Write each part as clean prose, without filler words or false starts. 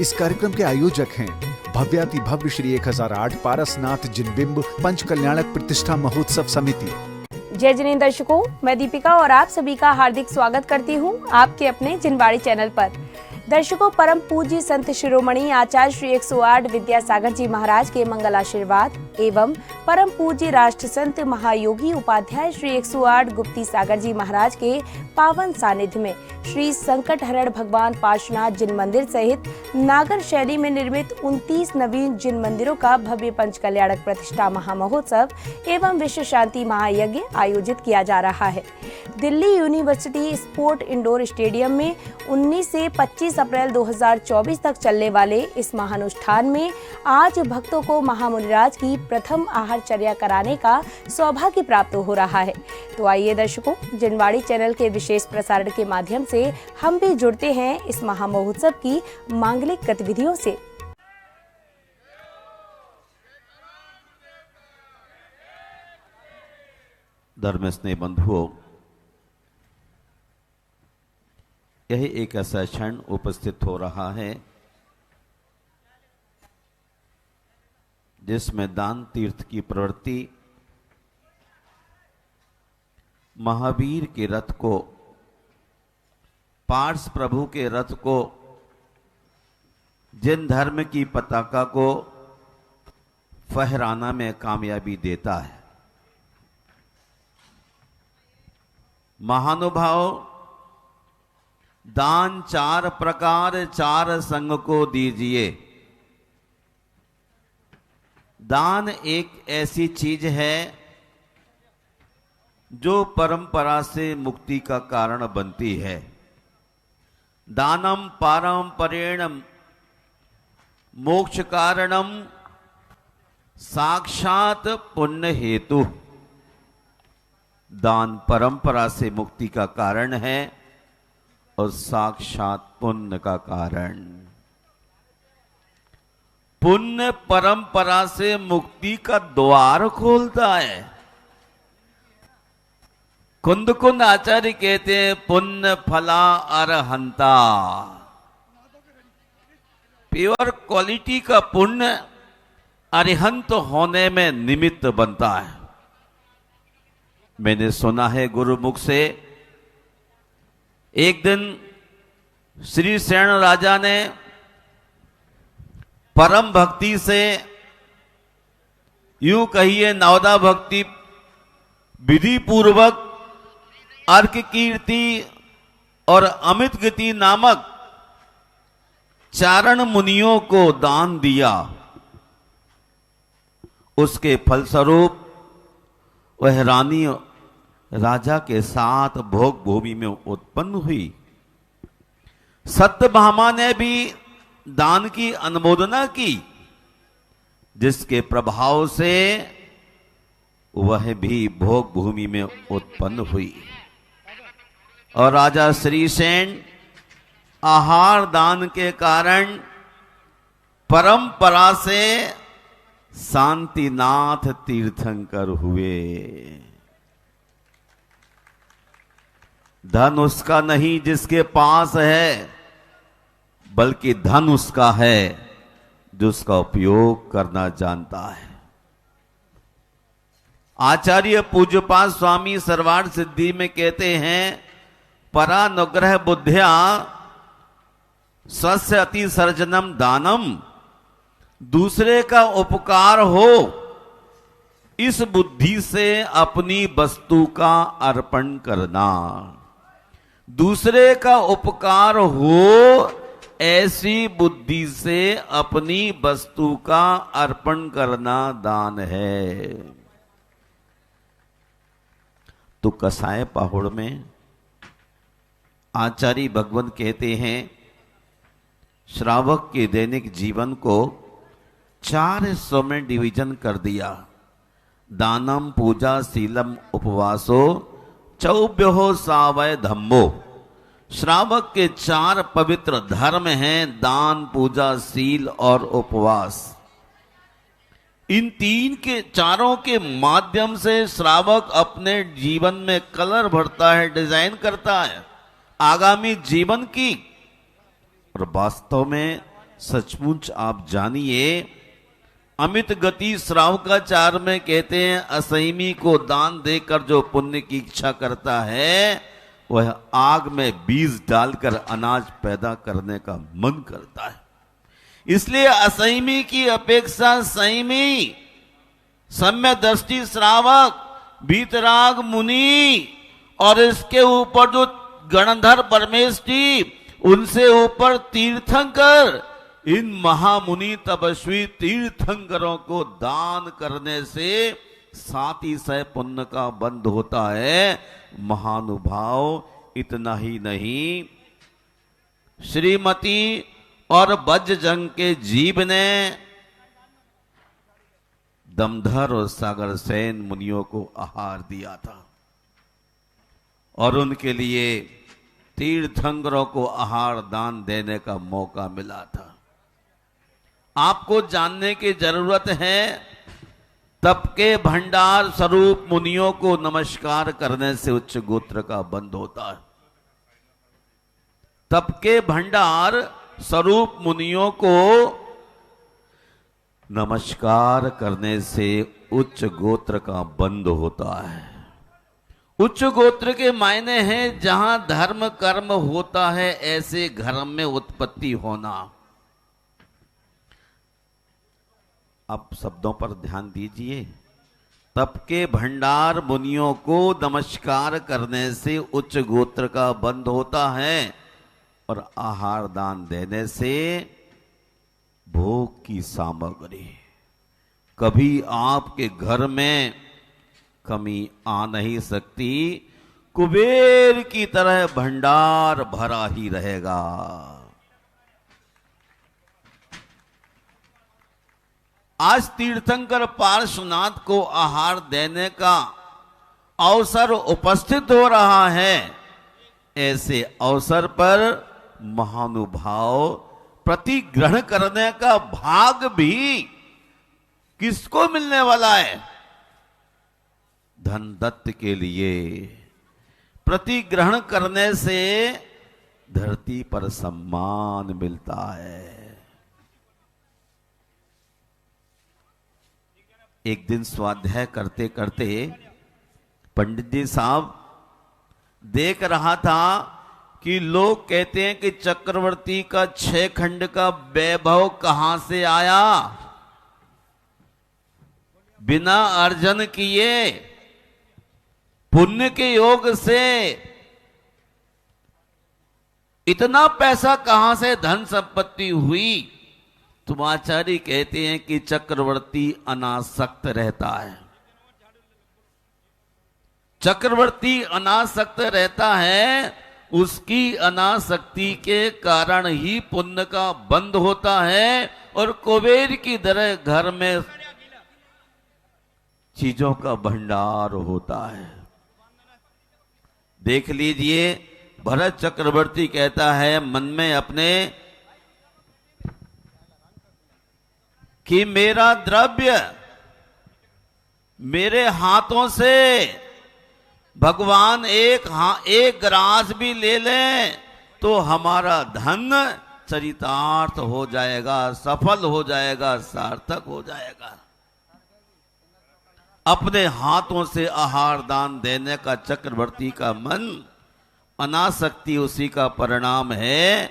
इस कार्यक्रम के आयोजक हैं भव्याति भव्य श्री 1008 पारसनाथ जिनबिंब पंच कल्याणक प्रतिष्ठा महोत्सव समिति। जय जिनेंद्र दर्शकों, मैं दीपिका और आप सभी का हार्दिक स्वागत करती हूं आपके अपने जिनवाड़ी चैनल पर। दर्शकों, परम पूज्य संत शिरोमणि आचार्य श्री 108 विद्यासागर जी महाराज के मंगल आशीर्वाद एवं परम पूज्य राष्ट्र संत महायोगी उपाध्याय श्री 108 गुप्ती सागर जी महाराज के पावन सानिध्य में श्री संकट हरण भगवान पार्श्वनाथ जिन मंदिर सहित नागर शैली में निर्मित 29 नवीन जिन मंदिरों का भव्य पंच कल्याणक प्रतिष्ठा महामहोत्सव एवं विश्व शांति महायज्ञ आयोजित किया जा रहा है। Delhi university sport indoor stadium में 19 से 25 अप्रैल 2024 तक चलने वाले इस महानुष्ठान में आज भक्तों को महामुनिराज की प्रथम आहारचर्या कराने का सौभाग्य प्राप्त हो रहा है। तो आइए दर्शकों, जिनवाड़ी चैनल के विशेष प्रसारण के माध्यम से हम भी जुड़ते हैं इस महामहोत्सव की मांगलिक गतिविधियों से। धर्म स्नेह बंधुओं, यही एक ऐसा क्षण उपस्थित हो रहा है जिसमें दान तीर्थ की प्रवृत्ति महावीर के रथ को, पार्स प्रभु के रथ को, जिन धर्म की पताका को फहराना में कामयाबी देता है। महानुभाव, दान 4 प्रकार 4 संग को दीजिए। दान एक ऐसी चीज है जो परंपरा से मुक्ति का कारण बनती है। दानम पारंपरेण मोक्ष कारणम साक्षात पुण्य हेतु। दान परंपरा से मुक्ति का कारण है और साक्षात पुण्य का कारण। पुण्य परंपरा से मुक्ति का द्वार खोलता है। कुंद कुंद आचार्य कहते हैं पुण्य फला अरहंता। प्योर क्वालिटी का पुण्य अरिहंत होने में निमित्त बनता है। मैंने सुना है गुरुमुख से, एक दिन श्री सेन राजा ने परम भक्ति से, यूं कहिए नवदा भक्ति विधि पूर्वक अर्क कीर्ति और अमित गति नामक चारण मुनियों को दान दिया। उसके फलस्वरूप वह रानी राजा के साथ भोग भूमि में उत्पन्न हुई। सत्यभामा ने भी दान की अनुमोदना की, जिसके प्रभाव से वह भी भोग भूमि में उत्पन्न हुई। और राजा श्रीसेन आहार दान के कारण परंपरा से शांतिनाथ तीर्थंकर हुए। धन उसका नहीं जिसके पास है, बल्कि धन उसका है जो उसका उपयोग करना जानता है। आचार्य पूज्यपाद स्वामी सर्वार्थ सिद्धि में कहते हैं, परानुग्रह बुद्ध्या स्वस्य अति सर्जनम दानम। दूसरे का उपकार हो, इस बुद्धि से अपनी वस्तु का अर्पण करना। दूसरे का उपकार हो, ऐसी बुद्धि से अपनी वस्तु का अर्पण करना दान है। तो कसाय पाहुड़ में आचार्य भगवंत कहते हैं, श्रावक के दैनिक जीवन को 4 हिस्सों में डिवीजन कर दिया। दानम पूजा शीलम उपवासो चौभ्यो सावय धम्मो। श्रावक के 4 पवित्र धर्म हैं, दान, पूजा, शील और उपवास। इन 3 के चारों के माध्यम से श्रावक अपने जीवन में कलर भरता है, डिजाइन करता है आगामी जीवन की। और वास्तव में सचमुच आप जानिए, अमित गति श्रावकाचार में कहते हैं, असैमी को दान देकर जो पुण्य की इच्छा करता है वह आग में बीज डालकर अनाज पैदा करने का मन करता है। इसलिए असैमी की अपेक्षा संयमी, सम्य दृष्टि श्रावक, वीतराग मुनि और इसके ऊपर जो गणधर परमेष्ठी, उनसे ऊपर तीर्थंकर, इन महामुनि तपस्वी तीर्थंकरों को दान करने से 700 पुण्य का बंध होता है। महानुभाव, इतना ही नहीं, श्रीमती और बज्रजंग के जीव ने दमधर और सागर सेन मुनियों को आहार दिया था और उनके लिए तीर्थंकरों को आहार दान देने का मौका मिला था। आपको जानने की जरूरत है, तप के भंडार स्वरूप मुनियों को नमस्कार करने से उच्च गोत्र का बंध होता है। तप के भंडार स्वरूप मुनियों को नमस्कार करने से उच्च गोत्र का बंध होता है। उच्च गोत्र के मायने हैं जहां धर्म कर्म होता है ऐसे घर में उत्पत्ति होना। अब शब्दों पर ध्यान दीजिए। तप के भंडार मुनियों को नमस्कार करने से उच्च गोत्र का बंध होता है और आहार दान देने से भोग की सामग्री, कभी आपके घर में कमी आ नहीं सकती, कुबेर की तरह भंडार भरा ही रहेगा। आज तीर्थंकर पार्श्वनाथ को आहार देने का अवसर उपस्थित हो रहा है। ऐसे अवसर पर महानुभाव प्रतिग्रहण करने का भाग भी किसको मिलने वाला है? धनदत्त के लिए। प्रतिग्रहण करने से धरती पर सम्मान मिलता है। एक दिन स्वाध्याय करते करते पंडित जी साहब देख रहा था कि लोग कहते हैं कि चक्रवर्ती का 6 खंड का वैभव कहां से आया? बिना अर्जन किए पुण्य के योग से इतना पैसा कहां से धन संपत्ति हुई? तुम आचार्य कहते हैं कि चक्रवर्ती अनासक्त रहता है। चक्रवर्ती अनासक्त रहता है, उसकी अनासक्ति के कारण ही पुण्य का बंध होता है और कुबेर की तरह घर में चीजों का भंडार होता है। देख लीजिए, भरत चक्रवर्ती कहता है मन में अपने कि मेरा द्रव्य मेरे हाथों से भगवान एक ग्रास भी ले लें तो हमारा धन चरितार्थ हो जाएगा, सफल हो जाएगा, सार्थक हो जाएगा। अपने हाथों से आहार दान देने का चक्रवर्ती का मन, अनासक्ति उसी का परिणाम है।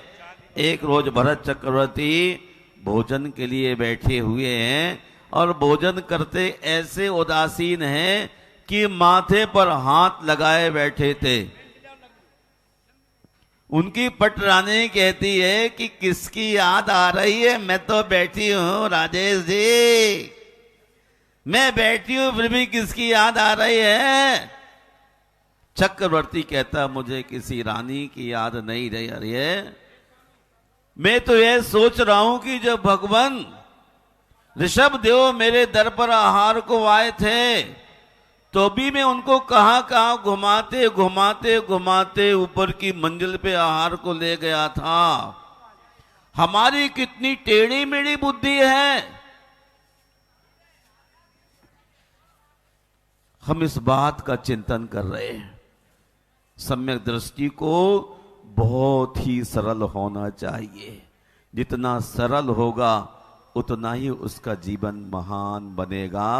एक रोज भरत चक्रवर्ती भोजन के लिए बैठे हुए हैं और भोजन करते ऐसे उदासीन हैं कि माथे पर हाथ लगाए बैठे थे। उनकी पटरानी कहती है कि किसकी याद आ रही है? मैं तो बैठी हूं राजेश जी, मैं बैठी हूं, फिर भी किसकी याद आ रही है? चक्रवर्ती कहता मुझे किसी रानी की याद नहीं रही है, मैं तो यह सोच रहा हूं कि जब भगवान ऋषभ देव मेरे दर पर आहार को आए थे तो भी मैं उनको कहां घुमाते घुमाते घुमाते ऊपर की मंजिल पे आहार को ले गया था। हमारी कितनी टेढ़ी मेढ़ी बुद्धि है। हम इस बात का चिंतन कर रहे हैं। सम्यक दृष्टि को बहुत ही सरल होना चाहिए। जितना सरल होगा उतना ही उसका जीवन महान बनेगा।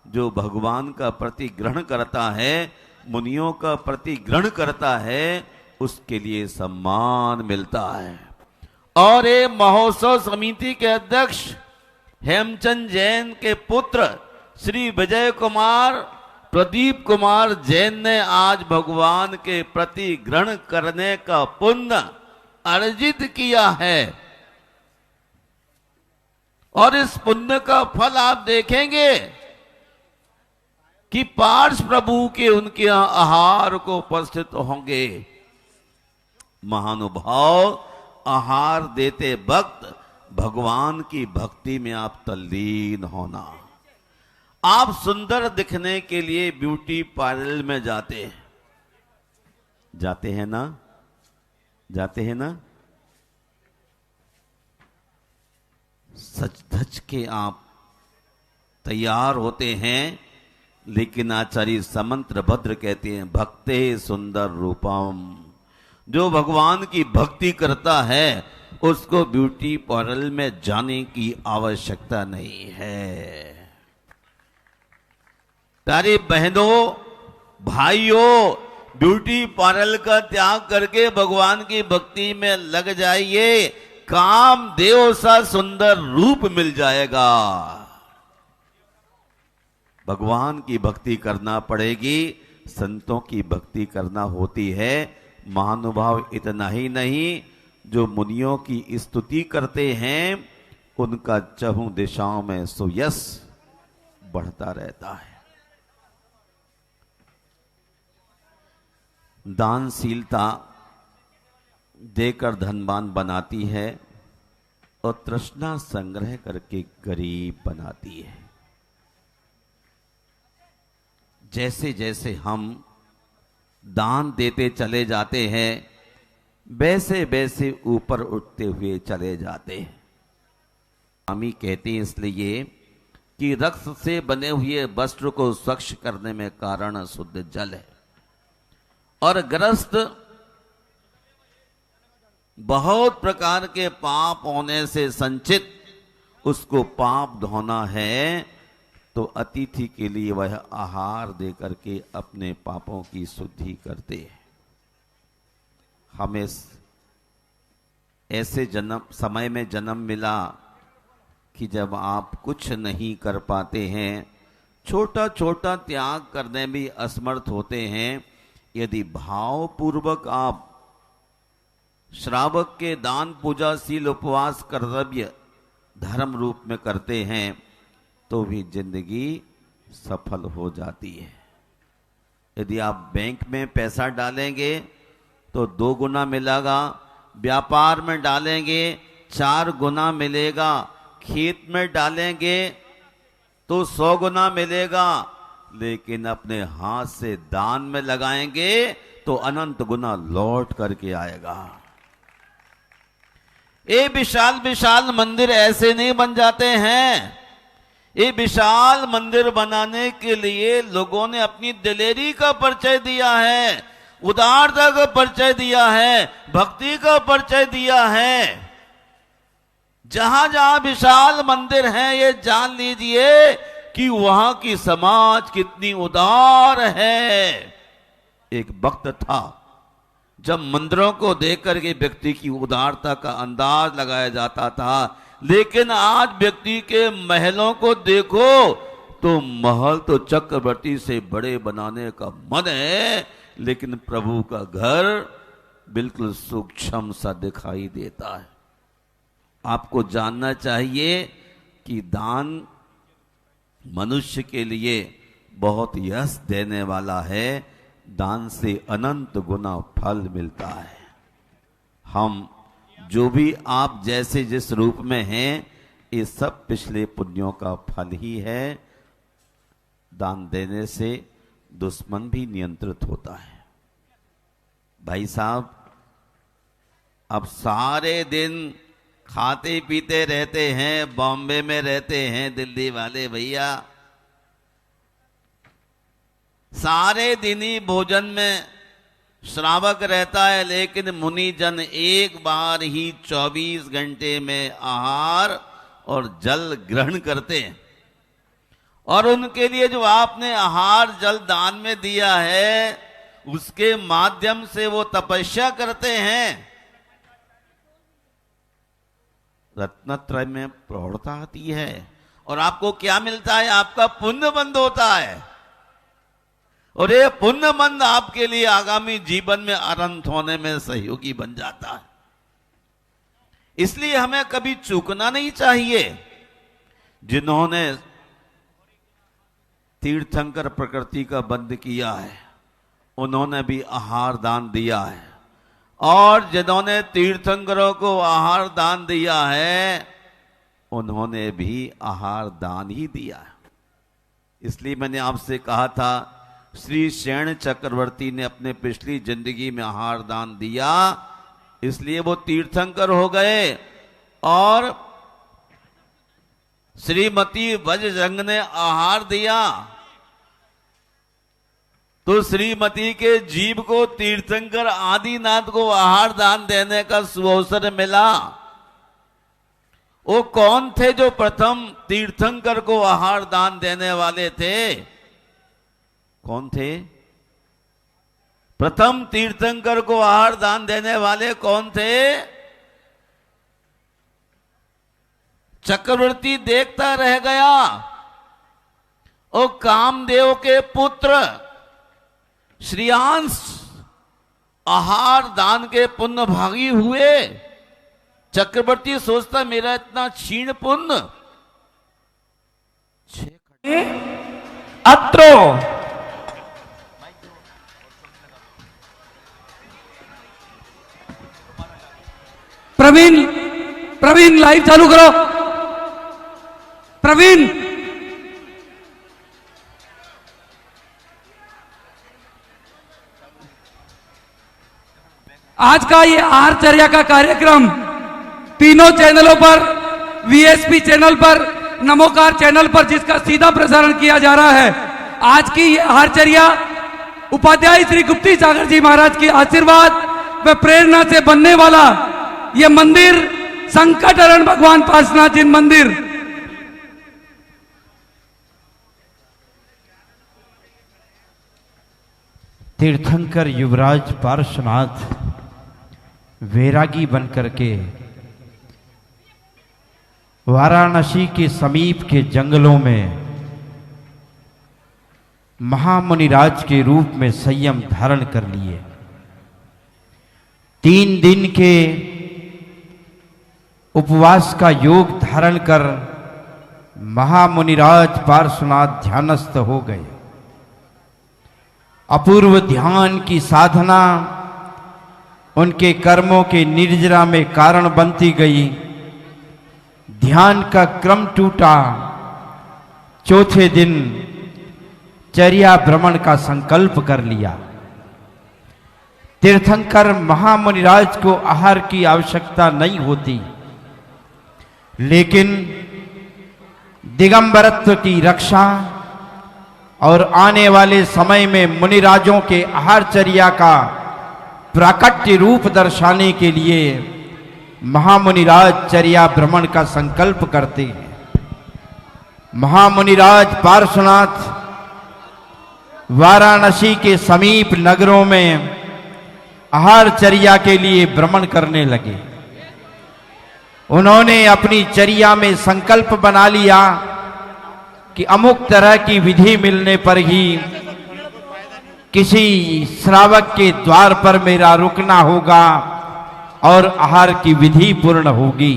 जो भगवान का प्रतिग्रहण करता है, मुनियों का प्रतिग्रहण करता है, उसके लिए सम्मान मिलता है। और ये महोत्सव समिति के अध्यक्ष हेमचंद जैन के पुत्र श्री विजय कुमार प्रदीप कुमार जैन ने आज भगवान के प्रति ग्रहण करने का पुण्य अर्जित किया है। और इस पुण्य का फल आप देखेंगे कि पार्श प्रभु के उनके यहां आहार को उपस्थित होंगे। महानुभाव, आहार देते वक्त भगवान की भक्ति में आप तल्लीन होना। आप सुंदर दिखने के लिए ब्यूटी पार्लर में जाते हैं ना, जाते हैं ना। सच धज के आप तैयार होते हैं, लेकिन आचार्य समंत्र भद्र कहते हैं भक्ते सुंदर रूपम। जो भगवान की भक्ति करता है उसको ब्यूटी पार्लर में जाने की आवश्यकता नहीं है। प्यारी बहनों, भाइयों, ब्यूटी पार्लर का त्याग करके भगवान की भक्ति में लग जाइए, काम देव सा सुंदर रूप मिल जाएगा। भगवान की भक्ति करना पड़ेगी, संतों की भक्ति करना होती है। महानुभाव इतना ही नहीं, जो मुनियों की स्तुति करते हैं उनका चहुं दिशाओं में सुयश बढ़ता रहता है। दानशीलता देकर धनवान बनाती है और तृष्णा संग्रह करके गरीब बनाती है। जैसे जैसे हम दान देते चले जाते हैं, वैसे वैसे ऊपर उठते हुए चले जाते हैं। स्वामी कहते हैं इसलिए कि रक्त से बने हुए वस्त्र को स्वच्छ करने में कारण शुद्ध जल है, और ग्रस्त बहुत प्रकार के पाप होने से संचित उसको पाप धोना है, तो अतिथि के लिए वह आहार दे करके अपने पापों की शुद्धि करते हैं। हमें ऐसे समय में जन्म मिला कि जब आप कुछ नहीं कर पाते हैं, छोटा छोटा त्याग करने में असमर्थ होते हैं। यदि भावपूर्वक आप श्रावक के दान, पूजा, शील, उपवास, कर्तव्य धर्म रूप में करते हैं तो भी जिंदगी सफल हो जाती है। यदि आप बैंक में पैसा डालेंगे तो 2 गुना मिलेगा, व्यापार में डालेंगे 4 गुना मिलेगा, खेत में डालेंगे तो 100 गुना मिलेगा, लेकिन अपने हाथ से दान में लगाएंगे तो अनंत गुना लौट करके आएगा। ये विशाल विशाल मंदिर ऐसे नहीं बन जाते हैं। ये विशाल मंदिर बनाने के लिए लोगों ने अपनी दिलेरी का परिचय दिया है, उदारता का परिचय दिया है, भक्ति का परिचय दिया है। जहां जहां विशाल मंदिर हैं, ये जान लीजिए कि वहां की समाज कितनी उदार है। एक वक्त था जब मंदिरों को देख करके व्यक्ति की उदारता का अंदाज लगाया जाता था, लेकिन आज व्यक्ति के महलों को देखो तो महल तो चक्रवर्ती से बड़े बनाने का मन है, लेकिन प्रभु का घर बिल्कुल सूक्ष्म सा दिखाई देता है। आपको जानना चाहिए कि दान मनुष्य के लिए बहुत यश देने वाला है। दान से अनंत गुना फल मिलता है। हम जो भी आप जैसे जिस रूप में हैं, ये सब पिछले पुण्यों का फल ही है। दान देने से दुश्मन भी नियंत्रित होता है। भाई साहब, अब सारे दिन खाते पीते रहते हैं, बॉम्बे में रहते हैं दिल्ली वाले भैया, सारे दिन ही भोजन में श्रावक रहता है, लेकिन मुनि जन एक बार ही 24 घंटे में आहार और जल ग्रहण करते हैं। और उनके लिए जो आपने आहार जल दान में दिया है, उसके माध्यम से वो तपस्या करते हैं। रत्नत्रय में प्रौढ़ता आती है और आपको क्या मिलता है? आपका पुण्य बंद होता है, और ये पुण्य बंद आपके लिए आगामी जीवन में अनंत होने में सहयोगी बन जाता है। इसलिए हमें कभी चूकना नहीं चाहिए। जिन्होंने तीर्थंकर प्रकृति का बंद किया है, उन्होंने भी आहार दान दिया है, और जिन्होंने तीर्थंकरों को आहार दान दिया है, उन्होंने भी आहार दान ही दिया है। इसलिए मैंने आपसे कहा था, श्री शयन चक्रवर्ती ने अपने पिछली जिंदगी में आहार दान दिया, इसलिए वो तीर्थंकर हो गए। और श्रीमती वज्रजंग ने आहार दिया, तो श्रीमती के जीव को तीर्थंकर आदिनाथ को आहार दान देने का सुअवसर मिला। वो कौन थे जो प्रथम तीर्थंकर को आहार दान देने वाले थे? कौन थे? प्रथम तीर्थंकर को आहार दान देने वाले कौन थे? चक्रवर्ती देखता रह गया। और कामदेव के पुत्र श्रीयांश आहार दान के पुण्य भागी हुए। चक्रवर्ती सोचता, मेरा इतना क्षीण पुण्य, अत्रो प्रवीण लाइव चालू करो। प्रवीण, आज का ये आहारचर्या का कार्यक्रम तीनों चैनलों पर, वीएसपी चैनल पर, नमोकार चैनल पर, जिसका सीधा प्रसारण किया जा रहा है। आज की ये आहारचर्या उपाध्याय श्री गुप्ती सागर जी महाराज की आशीर्वाद व प्रेरणा से बनने वाला ये मंदिर संकटहरण भगवान पार्श्वनाथ जी मंदिर, तीर्थंकर युवराज पार्श्वनाथ वैरागी बनकर के वाराणसी के समीप के जंगलों में महामुनिराज के रूप में संयम धारण कर लिए। 3 दिन के उपवास का योग धारण कर महामुनिराज पार्श्वनाथ ध्यानस्थ हो गए। अपूर्व ध्यान की साधना उनके कर्मों के निर्जरा में कारण बनती गई। ध्यान का क्रम टूटा। चौथे दिन चर्या भ्रमण का संकल्प कर लिया। तीर्थंकर महामुनिराज को आहार की आवश्यकता नहीं होती, लेकिन दिगंबरत्व की रक्षा और आने वाले समय में मुनिराजों के आहारचर्या का प्राकट्य रूप दर्शाने के लिए महामुनिराज चर्या भ्रमण का संकल्प करते हैं। महामुनिराज पार्श्वनाथ वाराणसी के समीप नगरों में आहारचर्या के लिए भ्रमण करने लगे। उन्होंने अपनी चर्या में संकल्प बना लिया कि अमुक तरह की विधि मिलने पर ही किसी श्रावक के द्वार पर मेरा रुकना होगा और आहार की विधि पूर्ण होगी।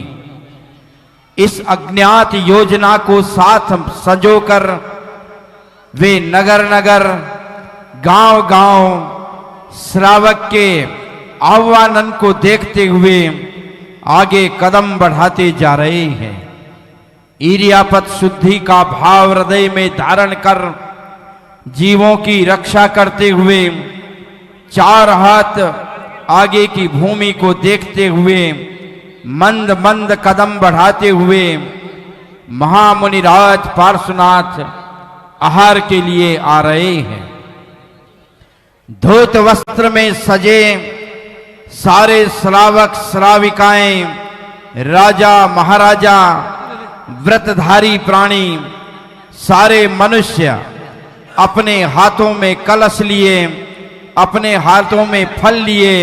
इस अज्ञात योजना को साथ संजोकर वे नगर नगर, गांव गांव श्रावक के आह्वान को देखते हुए आगे कदम बढ़ाते जा रहे हैं। ईर्यापत शुद्धि का भाव हृदय में धारण कर जीवों की रक्षा करते हुए 4 हाथ आगे की भूमि को देखते हुए मंद मंद कदम बढ़ाते हुए महामुनिराज पार्श्वनाथ आहार के लिए आ रहे हैं। धोत वस्त्र में सजे सारे श्रावक श्राविकाएं, राजा महाराजा, व्रतधारी प्राणी, सारे मनुष्य अपने हाथों में कलश लिए, अपने हाथों में फल लिए,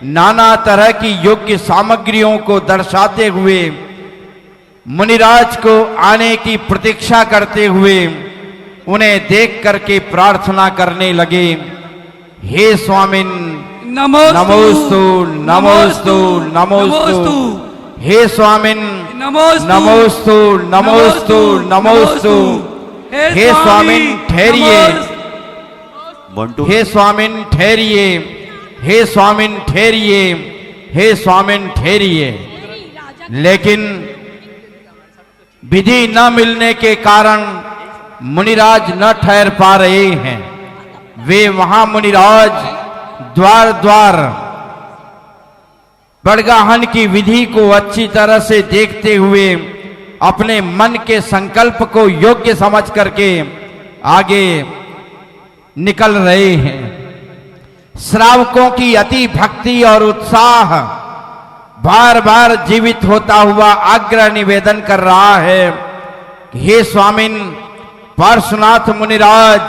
नाना तरह की योग्य सामग्रियों को दर्शाते हुए मुनिराज को आने की प्रतीक्षा करते हुए उन्हें देख करके प्रार्थना करने लगे। हे स्वामिन नमोस्तु नमोस्तु नमोस्तु, हे स्वामिन नमोस्तु नमोस्तु नमोस्तु, हे स्वामिन ठहरिए, हे स्वामिन ठहरिए, हे स्वामिन ठहरिए, हे स्वामिन ठहरिए। लेकिन विधि न मिलने के कारण मुनिराज न ठहर पा रहे हैं। वे वहां मुनिराज द्वार द्वार बड़गाहन की विधि को अच्छी तरह से देखते हुए अपने मन के संकल्प को योग्य समझ करके आगे निकल रहे हैं। श्रावकों की अति भक्ति और उत्साह बार बार जीवित होता हुआ आग्रह निवेदन कर रहा है कि हे स्वामिन पार्श्वनाथ मुनिराज,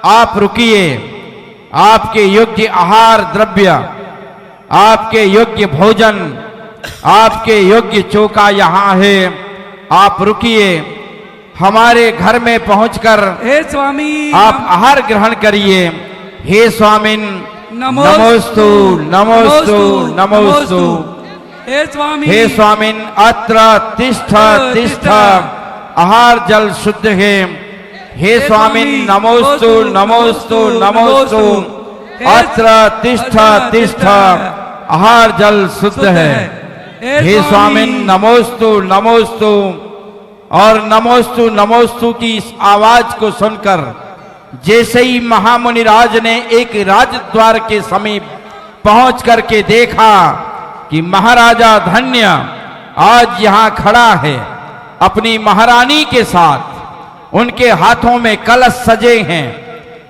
आप रुकिए, आपके योग्य आहार द्रव्य, आपके योग्य भोजन, आपके योग्य चौका यहाँ है, आप रुकिए, हमारे घर में पहुंचकर हे स्वामी आप आहार ग्रहण करिए। हे स्वामिन नमोस्तु नमोस्तु नमोस्तु, हे स्वामी, हे स्वामिन अत्र तिष्ठ तिष्ठ, आहार जल शुद्ध है। हे स्वामिन नमोस्तु नमोस्तु नमोस्तु, अत्र तिष्ठ तिष्ठ, आहार जल शुद्ध है। हे स्वामिन नमोस्तु नमोस्तु। और नमोस्तु नमोस्तु की इस आवाज को सुनकर जैसे ही महामुनिराज ने एक राजद्वार के समीप पहुंच करके देखा कि महाराजा धन्य आज यहां खड़ा है अपनी महारानी के साथ, उनके हाथों में कलश सजे हैं,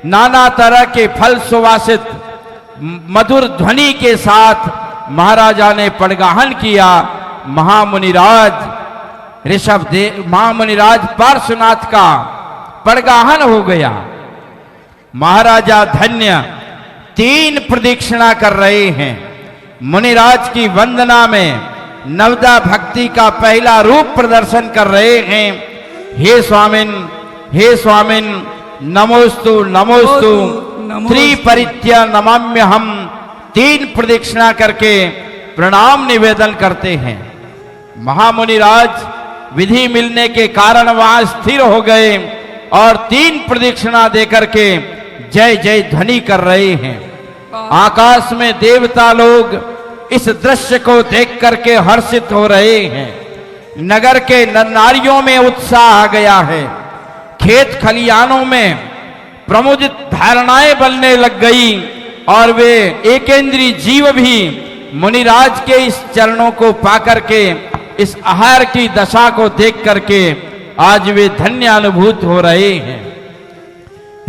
नाना तरह के फल सुवासित मधुर ध्वनि के साथ महाराजा ने पड़गाहन किया। महामुनिराज ऋषभदेव, महामुनिराज पार्श्वनाथ का पड़गाहन हो गया। महाराजा धन्य 3 प्रदक्षिणा कर रहे हैं। मुनिराज की वंदना में नवदा भक्ति का पहला रूप प्रदर्शन कर रहे हैं। हे स्वामिन नमोस्तु नमोस्तु, त्रिपरित्य नमाम्य, हम 3 प्रदक्षिणा करके प्रणाम निवेदन करते हैं। महामुनिराज विधि मिलने के कारण वहां स्थिर हो गए और 3 प्रदक्षिणा देकर के जय जय ध्वनि कर रहे हैं। आकाश में देवता लोग इस दृश्य को देख करके हर्षित हो रहे हैं। नगर के नारियों में उत्साह आ गया है। खेत खलियानों में प्रमुदित धारणाएं बनने लग गई और वे एकेंद्रीय जीव भी मुनिराज के इस चरणों को पाकर के, इस आहार की दशा को देख करके आज वे धन्य अनुभूत हो रहे हैं।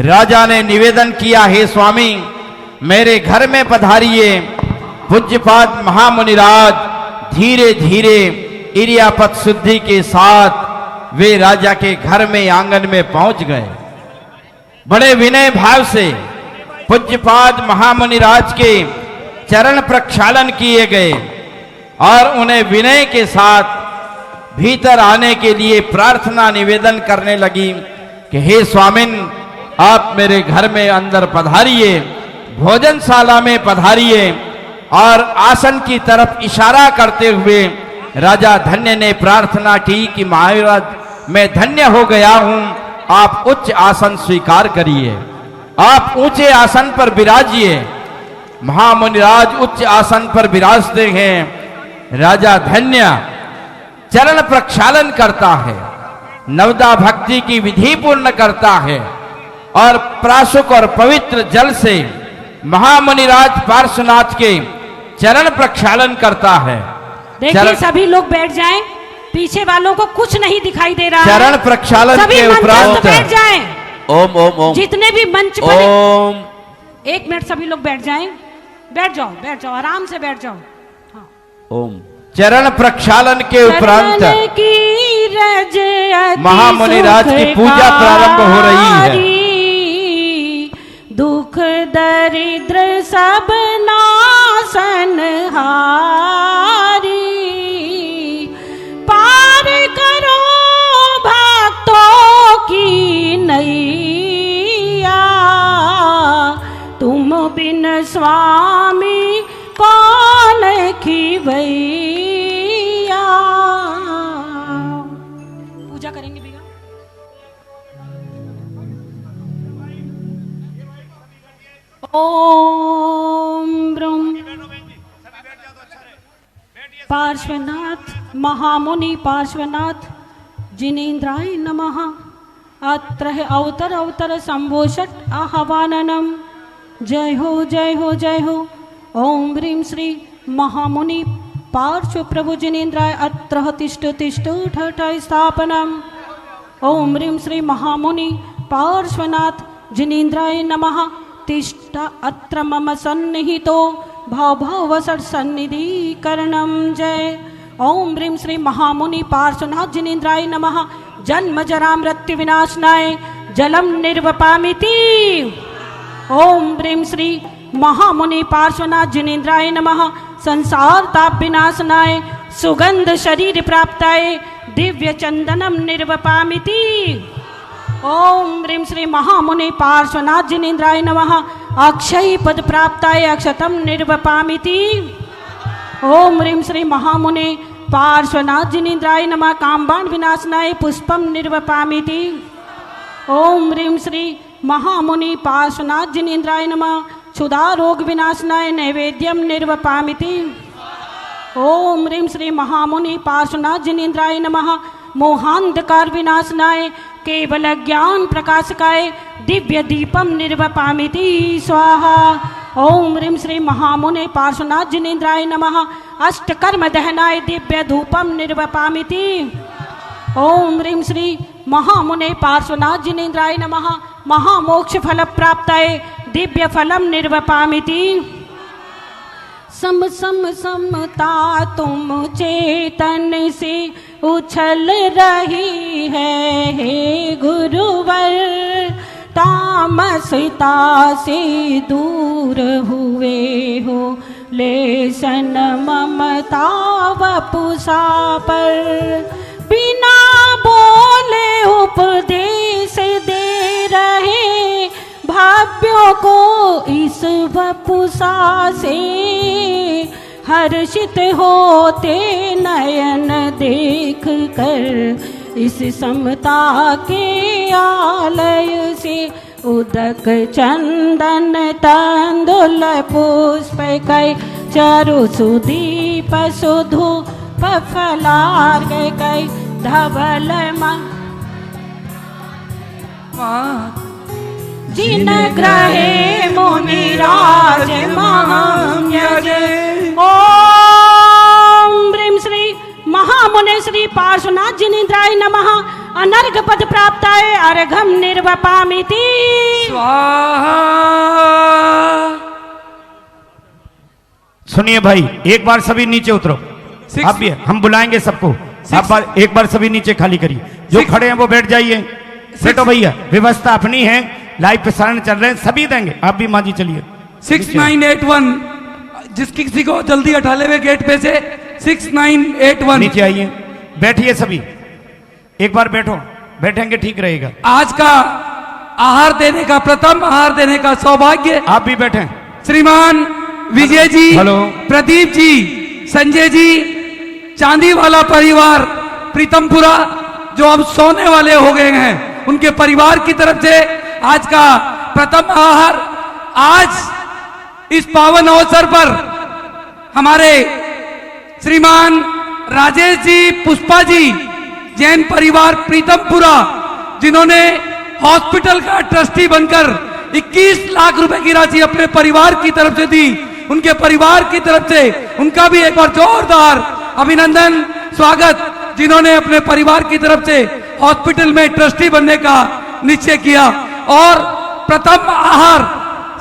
राजा ने निवेदन किया, हे स्वामी मेरे घर में पधारिए। पूज्यपाद महामुनिराज धीरे धीरे इरियापत शुद्धि के साथ वे राजा के घर में आंगन में पहुंच गए। बड़े विनय भाव से पूज्यपाद महामुनिराज के चरण प्रक्षालन किए गए और उन्हें विनय के साथ भीतर आने के लिए प्रार्थना निवेदन करने लगी कि हे स्वामिन आप मेरे घर में अंदर पधारिए, भोजनशाला में पधारिए। और आसन की तरफ इशारा करते हुए राजा धन्य ने प्रार्थना की कि महाराज मैं धन्य हो गया हूं, आप उच्च आसन स्वीकार करिए, आप ऊंचे आसन पर विराजिए। महामुनिराज उच्च आसन पर विराजते हैं। राजा धन्य चरण प्रक्षालन करता है, नवदा भक्ति की विधि पूर्ण करता है और प्राशुक और पवित्र जल से महामुनिराज पार्श्वनाथ के चरण प्रक्षालन करता है। देखिए सभी लोग बैठ जाएं, पीछे वालों को कुछ नहीं दिखाई दे रहा है। चरण प्रक्षालन के उपरांत बैठ जाएं। ओम ओम ओम, जितने भी मंच पर ओम एक मिनट सभी लोग बैठ जाएं। बैठ जाओ, आराम से बैठ जाओ। हाँ। ओम। चरण प्रक्षालन के उपरांत चरण की रज अति महामुनिराज की पूजा प्रारंभ हो रही है। सुखकारी, दुख दरिद्र सब नाशन हारी, पार करो भक्तों की नैया, तुम बिन स्वामी कौन खिवैया। पूजा करेंगे भैया। ओम ब्रह्म पार्श्वनाथ महामुनि पार्श्वनाथ जिनेन्द्राय नमः। अत्र अवतर अवतर संभोषट आह्वाननम। जय हो जय हो जय हो। ओम ह्रीं श्री महामुनि पार्श्व प्रभु जिनेन्द्राय अत्र तिष्ठ तिष्ठ ठठ स्थापनम। ओम ह्रीं श्री महामुनि पार्श्वनाथ जिनेन्द्राय नमः। तिष्ठ अत्र मम सन्निहितो भाव भाव सन्निधिकरणम। जय। ओम ह्रीं श्री महामुनि पार्श्वनाथ जिनेन्द्राय नमः। जन्म जरा मृत्यु विनाशनाय जलम निर्वपामिति। ओम ह्रीं श्री महामुनि पार्श्वनाथ जिनेन्द्राय नमः। संसार ताप विनाशनाय सुगंध शरीर प्राप्ताय दिव्य चंदनम निर्वपामिति। ओम ह्रीं श्री महामुनि पार्श्वनाथ जिनेन्द्राय नमः। अक्षय पद प्राप्ताय अक्षतम निर्वपामिति। ओम ह्रीं श्री महामुनि पार्श्वनाथ जिनेन्द्राय नमः। कामबाण विनाशनाय पुष्पम निर्वपामिति। ओम ह्रीं श्री महामुनि पार्श्वनाथ जिनेन्द्राय नमः। क्षुधा रोग विनाशनाय नैवेद्यम निर्वपामिति। ओम ह्रीं श्री महामुनि पार्श्वनाथ जिनेन्द्राय नमः। मोहांधकार विनाशनाय केवल ज्ञान प्रकाशकाय दिव्य दीपम निर्वपामिति स्वाहा। ओम ह्रीं श्री महामुनि पार्श्वनाथ जिनेन्द्राय नमः। अष्टकर्म दहनाय दिव्य धूपम निर्वपामिति। ओम ह्रीं श्री महामुनि पार्श्वनाथ जिनेन्द्राय नमः। महामोक्ष फल प्राप्ताय दिव्य फलम निर्वपामिति। सम सम समता तुम चेतन से उछल रही है हे गुरुवर। तामसता से दूर हुए हो लेसन ममता वपुषा पर। बिना बोले उपदेश दे रहे भाव्यों को इस वपुषा से। हर्षित होते नयन देख कर इस समता के आलय से। उदक चंदन तंदुल पुष्प कै चारु सुदीप सुधु फलार कै धवल जिन ग्रहे मुनिराज महम यजे। ओम ह्रीं श्री महामुने श्री पार्श्वनाथ जिनेन्द्राय नमः। अनर्घ पद प्राप्ताय अर्घम निर्वपामिति स्वाहा। सुनिए भाई, एक बार सभी नीचे उतरो। आप भी, हम बुलाएंगे सबको। आप एक बार सभी नीचे खाली करिए। जो खड़े हैं वो बैठ जाइए। बैठो भैया, व्यवस्था अपनी है, लाइव प्रसारण चल रहे हैं, सभी देंगे। आप भी मांझी चलिए। 6981 जिसकी किसी को जल्दी हटा ले गेट पे से 6981 नीचे आइए, बैठिए सभी। एक बार बैठो, बैठेंगे ठीक रहेगा। आज का आहार देने का, प्रथम आहार देने का सौभाग्य आप भी बैठे। श्रीमान विजय जी, हेलो, प्रदीप जी, संजय जी, चांदी वाला परिवार प्रीतमपुरा जो अब सोने वाले हो गए हैं, उनके परिवार की तरफ से आज का प्रथम आहार। आज इस पावन अवसर पर हमारे श्रीमान राजेश जी, पुष्पा जी, जैन परिवार प्रीतमपुरा, जिन्होंने हॉस्पिटल का ट्रस्टी बनकर 21 लाख रुपए की राशि अपने परिवार की तरफ से दी, उनके परिवार की तरफ से उनका भी एक बार जोरदार अभिनंदन, स्वागत। जिन्होंने अपने परिवार की तरफ से हॉस्पिटल में ट्रस्टी बनने का निश्चय किया। और प्रथम आहार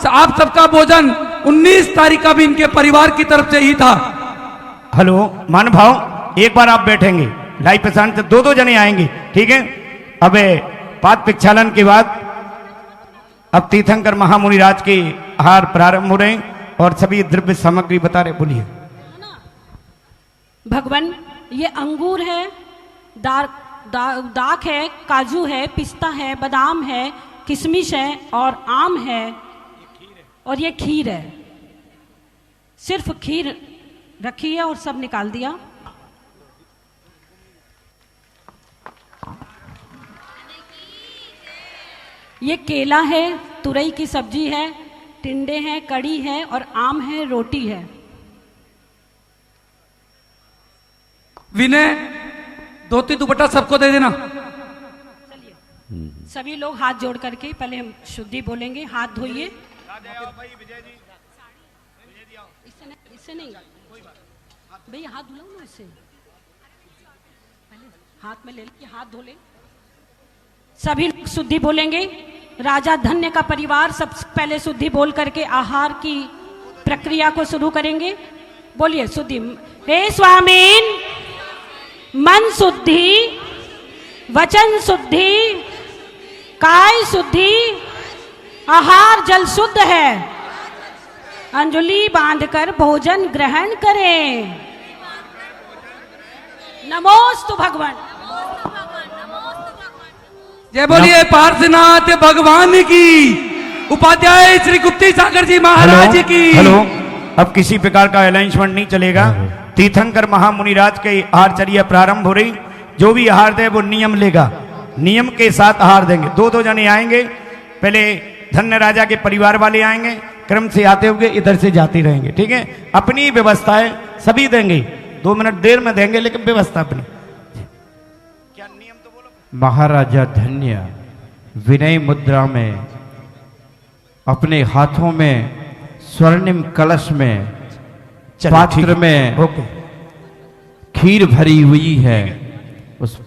आप सबका भोजन 19 तारीख का भी इनके परिवार की तरफ से ही था। हेलो मान भाव, एक बार आप बैठेंगे, लाइव प्रसारण से दो जने आएंगे, ठीक है। अब पाद प्रक्षालन के बाद अब तीर्थंकर महामुनिराज के आहार प्रारंभ हो रहे हैं और सभी द्रव्य सामग्री बता रहे, बोलिए। भगवान ये अंगूर है, दाख है, काजू है, पिस्ता है, बादाम है, किशमिश है और आम है और ये खीर है। सिर्फ खीर रखी है और सब निकाल दिया। ये केला है, तुरई की सब्जी है, टिंडे हैं, कड़ी है और आम है, रोटी है। विनय धोती दुपट्टा सबको दे देना। सभी लोग हाथ जोड़ करके पहले हम शुद्धि बोलेंगे। हाथ धोइए। इससे नहीं भैया, हाथ धुलाओ ना इससे, पहले हाथ में ले लें, हाथ धो ले। सभी लोग शुद्धि बोलेंगे। राजा धन्य का परिवार सबसे पहले शुद्धि बोल करके आहार की प्रक्रिया को शुरू करेंगे। बोलिए शुद्धि। हे स्वामीन, मन शुद्धि, वचन शुद्धि, काय शुद्धि, आहार जल शुद्ध है। अंजलि बांधकर भोजन ग्रहण करें। नमोस्तु भगवान। जय बोलिए पार्श्वनाथ भगवान की। उपाध्याय श्री गुप्ती सागर जी महाराज की। हेलो, अब किसी प्रकार का अनाउंसमेंट नहीं चलेगा। तीर्थंकर महामुनिराज के आहारचर्या प्रारंभ हो रही। जो भी आहार दे वो नियम लेगा, नियम के साथ आहार देंगे। दो जने आएंगे, पहले धन्य राजा के परिवार वाले आएंगे, क्रम से आते हुए इधर से जाते रहेंगे, ठीक है। अपनी व्यवस्था है, सभी देंगे, 2 मिनट देर में देंगे, लेकिन व्यवस्था अपनी। क्या नियम तो बोलो। महाराजा धन्य विनय मुद्रा में अपने हाथों में स्वर्णिम कलश में पात्र में ओके, खीर भरी हुई है। उस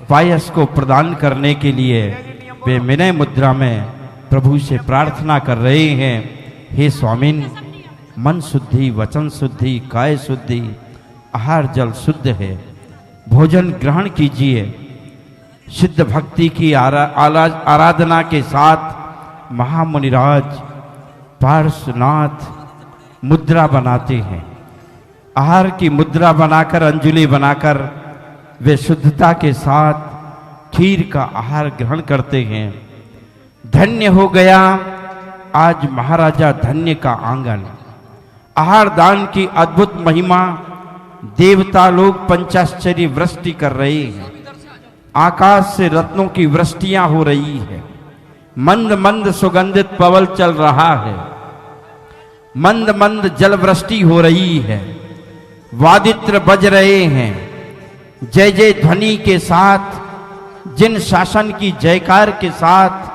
पायस को प्रदान करने के लिए वे विनय मुद्रा में प्रभु से प्रार्थना कर रहे हैं। हे स्वामिन, मन शुद्धि, वचन शुद्धि, काय शुद्धि, आहार जल शुद्ध है, भोजन ग्रहण कीजिए। सिद्ध भक्ति की आराधना के साथ महामुनिराज पार्श्वनाथ मुद्रा बनाते हैं। आहार की मुद्रा बनाकर, अंजलि बनाकर वे शुद्धता के साथ खीर का आहार ग्रहण करते हैं। धन्य हो गया आज महाराजा धन्य का आंगन। आहार दान की अद्भुत महिमा, देवता लोग पंचाश्चर्य वृष्टि कर रहे हैं। आकाश से रत्नों की वृष्टियां हो रही है। मंद मंद सुगंधित पवन चल रहा है। मंद मंद जल वृष्टि हो रही है। वादित्र बज रहे हैं। जय जय ध्वनि के साथ, जिन शासन की जयकार के साथ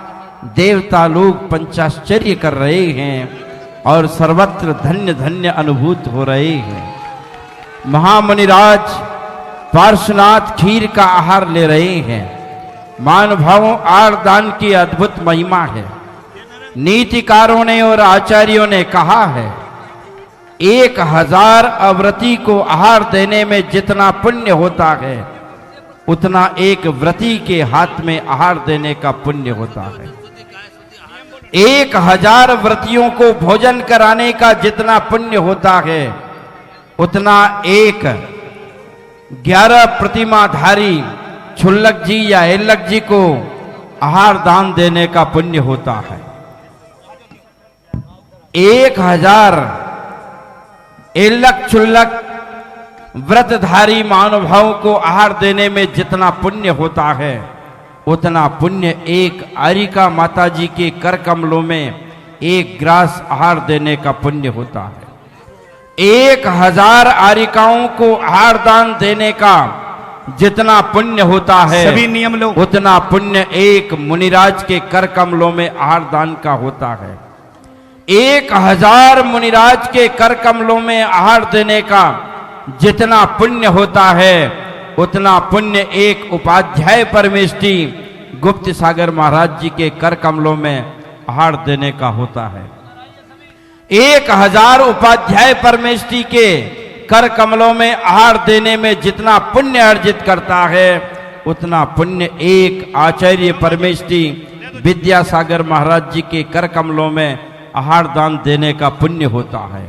देवता लोग पंचाश्चर्य कर रहे हैं और सर्वत्र धन्य धन्य अनुभूत हो रहे हैं। महामुनिराज पार्श्वनाथ खीर का आहार ले रहे हैं। महानुभावों, आहारदान की अद्भुत महिमा है। नीतिकारों ने और आचार्यों ने कहा है, 1000 अव्रती को आहार देने में जितना पुण्य होता है, उतना एक व्रती के हाथ में आहार देने का पुण्य होता है। 1000 व्रतियों को भोजन कराने का जितना पुण्य होता है, उतना एक 11 प्रतिमाधारी छुल्लक जी या एल्लक जी को आहार दान देने का पुण्य होता है। 1000 एल्लक छुल्लक व्रतधारी महानुभावों को आहार देने में जितना पुण्य होता है, उतना पुण्य एक आरिका माता जी के कर कमलों में 1 ग्रास आहार देने का पुण्य होता है। 1000 आरिकाओं को आहार दान देने का जितना पुण्य होता है, सभी नियम लो, उतना पुण्य एक मुनिराज के कर कमलों में आहार दान का होता है। 1000 मुनिराज के कर कमलों में आहार देने का जितना पुण्य होता है, उतना पुण्य एक उपाध्याय परमेष्ठी गुप्त सागर महाराज जी के कर कमलों में आहार देने का होता है। 1000 उपाध्याय परमेष्टि के कर कमलों में आहार देने में जितना पुण्य अर्जित करता है, उतना पुण्य एक आचार्य परमेष्टि विद्यासागर महाराज जी के कर कमलों में आहार दान देने का पुण्य होता है।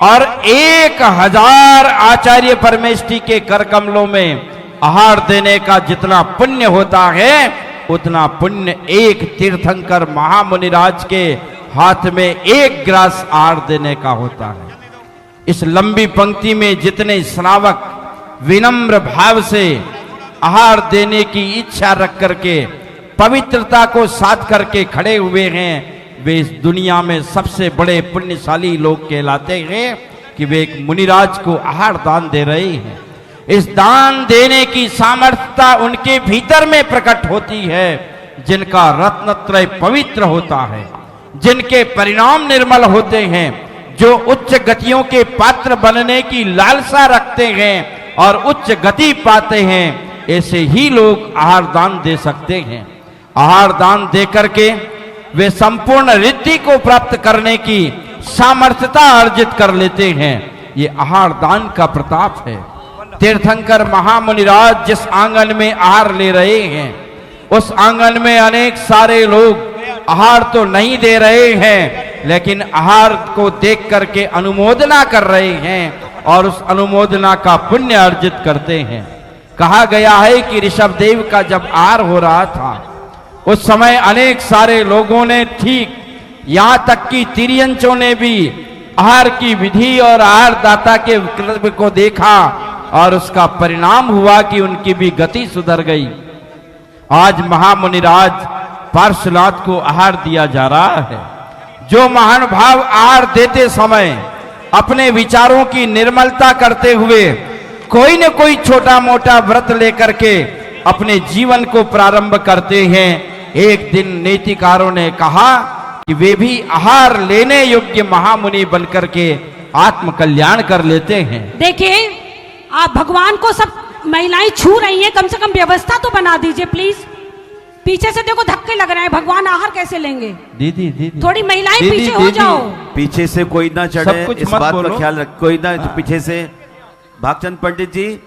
और 1000 आचार्य परमेष्टि के कर कमलों में आहार देने का जितना पुण्य होता है, उतना पुण्य एक तीर्थंकर महामुनिराज के हाथ में 1 ग्रास आहार देने का होता है। इस लंबी पंक्ति में जितने श्रावक विनम्र भाव से आहार देने की इच्छा रख करके पवित्रता को साध करके खड़े हुए हैं, वे इस दुनिया में सबसे बड़े पुण्यशाली लोग कहलाते हैं कि वे एक मुनिराज को आहार दान दे रहे हैं। इस दान देने की सामर्थ्यता उनके भीतर में प्रकट होती है, जिनका रत्नत्रय पवित्र होता है, जिनके परिणाम निर्मल होते हैं, जो उच्च गतियों के पात्र बनने की लालसा रखते हैं और उच्च गति पाते हैं, ऐसे ही लोग आहार दान दे सकते हैं। आहार दान दे करके वे संपूर्ण रिद्धि को प्राप्त करने की सामर्थ्यता अर्जित कर लेते हैं। ये आहार दान का प्रताप है। तीर्थंकर महामुनिराज जिस आंगन में आहार ले रहे हैं, उस आंगन में अनेक सारे लोग आहार तो नहीं दे रहे हैं, लेकिन आहार को देख करके अनुमोदना कर रहे हैं और उस अनुमोदना का पुण्य अर्जित करते हैं। कहा गया है कि ऋषभदेव का जब आहार हो रहा था, उस समय अनेक सारे लोगों ने, ठीक यहां तक कि तिर्यंचों ने भी आहार की विधि और आहार दाता के कर्तव्य को देखा और उसका परिणाम हुआ कि उनकी भी गति सुधर गई। आज महामुनिराज पार्श्वनाथ को आहार दिया जा रहा है। जो महानुभाव आहार देते समय अपने विचारों की निर्मलता करते हुए कोई न कोई छोटा मोटा व्रत लेकर के अपने जीवन को प्रारंभ करते हैं, एक दिन नीतिकारों ने कहा कि वे भी आहार लेने योग्य महामुनि बनकर के आत्म कल्याण कर लेते हैं। देखिए, आप भगवान को सब महिलाएं छू रही हैं, कम से कम व्यवस्था तो बना दीजिए प्लीज। पीछे से देखो धक्के लग रहे हैं, भगवान आहार कैसे लेंगे? दीदी थोड़ी महिलाएं पीछे हो जाओ। पीछे से कोई ना चढ़े, सब कुछ इस मत बात बोलो। का ख्याल रख। कोई ना पीछे से, भागचंद पंडित जी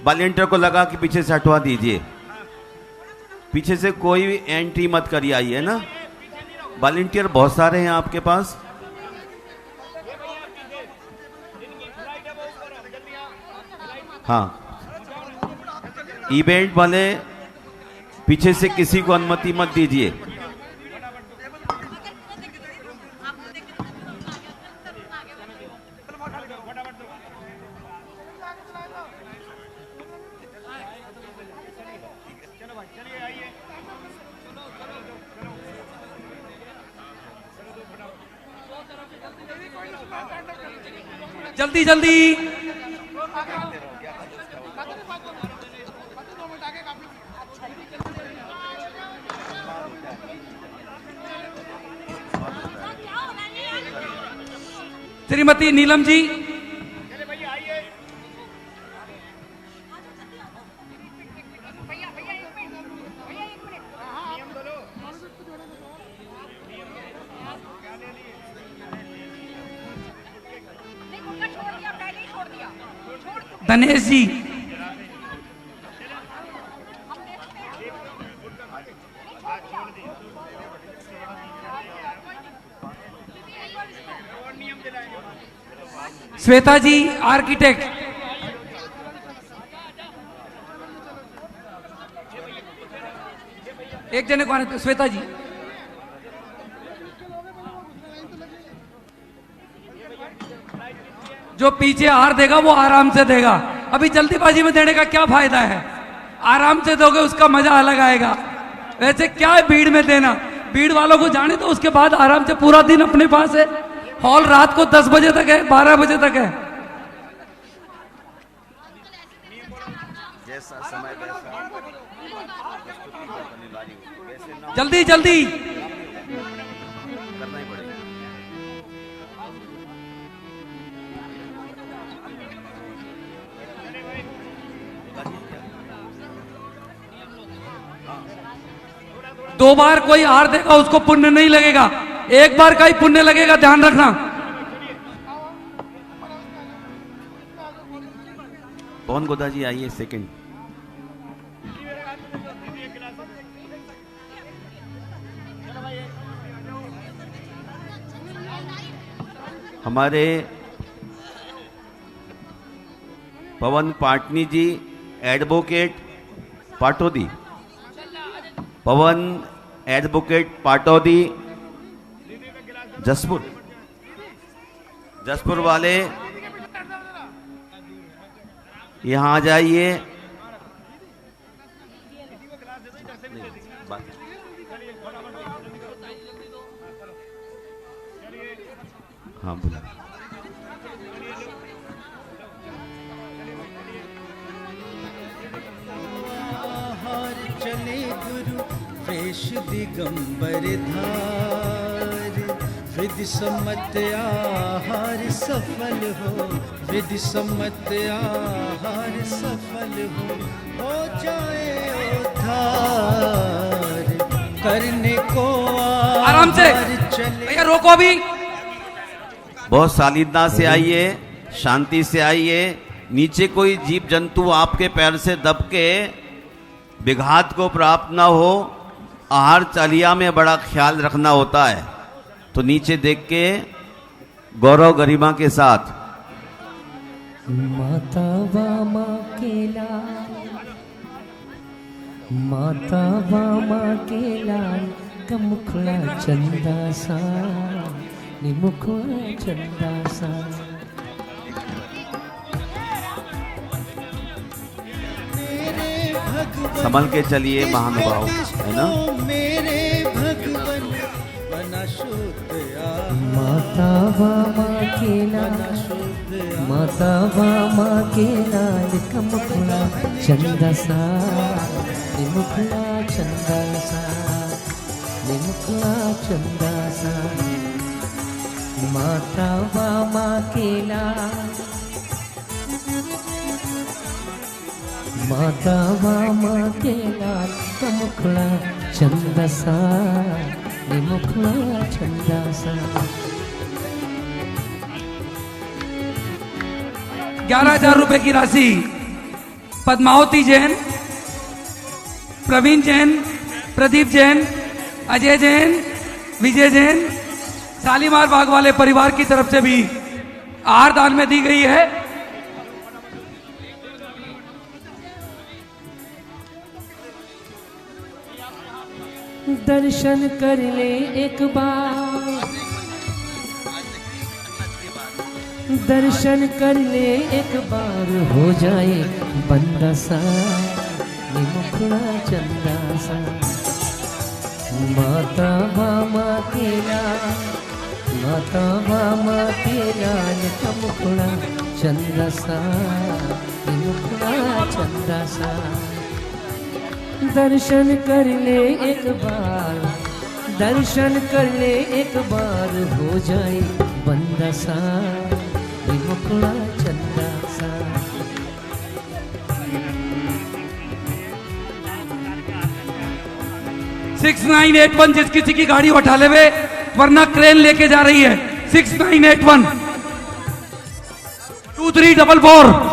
वॉलेंटियर को लगा कि पीछे से हटवा दीजिए। पीछे से कोई भी एंट्री मत करिए, आइए ना। वॉलेंटियर बहुत सारे हैं आपके पास। हाँ, इवेंट वाले पीछे से किसी को अनुमति मत दीजिए। जल्दी जल्दी। श्रीमती नीलम जी, धनेश जी, श्वेता जी आर्किटेक्ट, एक जने को आने दो। श्वेता जी, जो पीछे हार देगा वो आराम से देगा। अभी जल्दीबाजी में देने का क्या फायदा है? आराम से दोगे उसका मजा अलग आएगा। वैसे क्या है भीड़ में देना? भीड़ वालों को जाने तो उसके बाद आराम से पूरा दिन अपने पास है। हॉल रात को 10 बजे तक है, 12 बजे तक है। जल्दी जल्दी करना ही पड़ेगा। 2 बार कोई हार देगा उसको पुण्य नहीं लगेगा, 1 बार का ही पुण्य लगेगा, ध्यान रखना। पवन गोदा जी आइए सेकंड। हमारे पवन पाटनी जी एडवोकेट पाटोदी, पवन एडवोकेट पाटोदी जसपुर वाले यहाँ आ जाइए। हाँ बोला। चले गुरु वेश दिगंबर धार, विधि सम्मत आहार सफल हो, विधि सम्मत आहार सफल हो जाए उद्धार, करने को आराम से चले। भैया रोको अभी। बहुत सालिदता से आइए, शांति से आइए। नीचे कोई जीव जंतु आपके पैर से दब के विघात को प्राप्त ना हो, आहार चालिया में बड़ा ख्याल रखना होता है। तो नीचे देख के गौरव गरिमा के साथ माता वामा के लाल, माता वामा के लाल का मुखड़ा चंदा सा, मुखड़ा चंदा सा। संभल के चलिए महानुभाव, है ना। मेरे भगवन बना शुद्ध माता वामा के लाल, माता वामा के लाल का मुखड़ा चंदा सा, मुखड़ा चंदा सा, मुखड़ा चंदा सा। माता वामा के लाल, माता वामा के लाल का मुखड़ा चंदा सा, मुखड़ा चंदा सा। 11,000 रुपए की राशि पद्मावती जैन, प्रवीण जैन, प्रदीप जैन, अजय जैन, विजय जैन, शालीमार बाग वाले परिवार की तरफ से भी आहार दान में दी गई है। दर्शन कर ले एक बार, दर्शन कर ले एक बार, हो जाए बंदा सा, मुखड़ा चंदा सा। माता वामा के लाल, माता वामा के लाल का मुखड़ा चंदा सा, मुखड़ा चंदा सा। दर्शन कर ले एक बार, दर्शन कर ले एक बार, हो जाए बंदा सा, मुखड़ा चंदा सा। 6981 जिस किसी की गाड़ी उठा ले वे, वरना क्रेन लेके जा रही है। 6981 2344।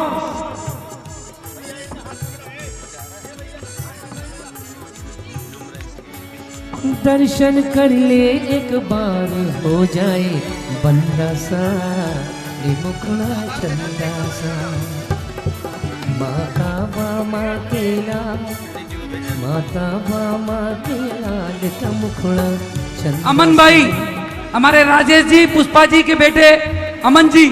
दर्शन कर ले एक बार, हो जाए बंदा सा, मुखड़ा चंदा सा। माता वामा के लाल, माता वामा के लाल का मुखड़ा चंदा। अमन भाई, हमारे राजेश जी, पुष्पा जी के बेटे अमन जी।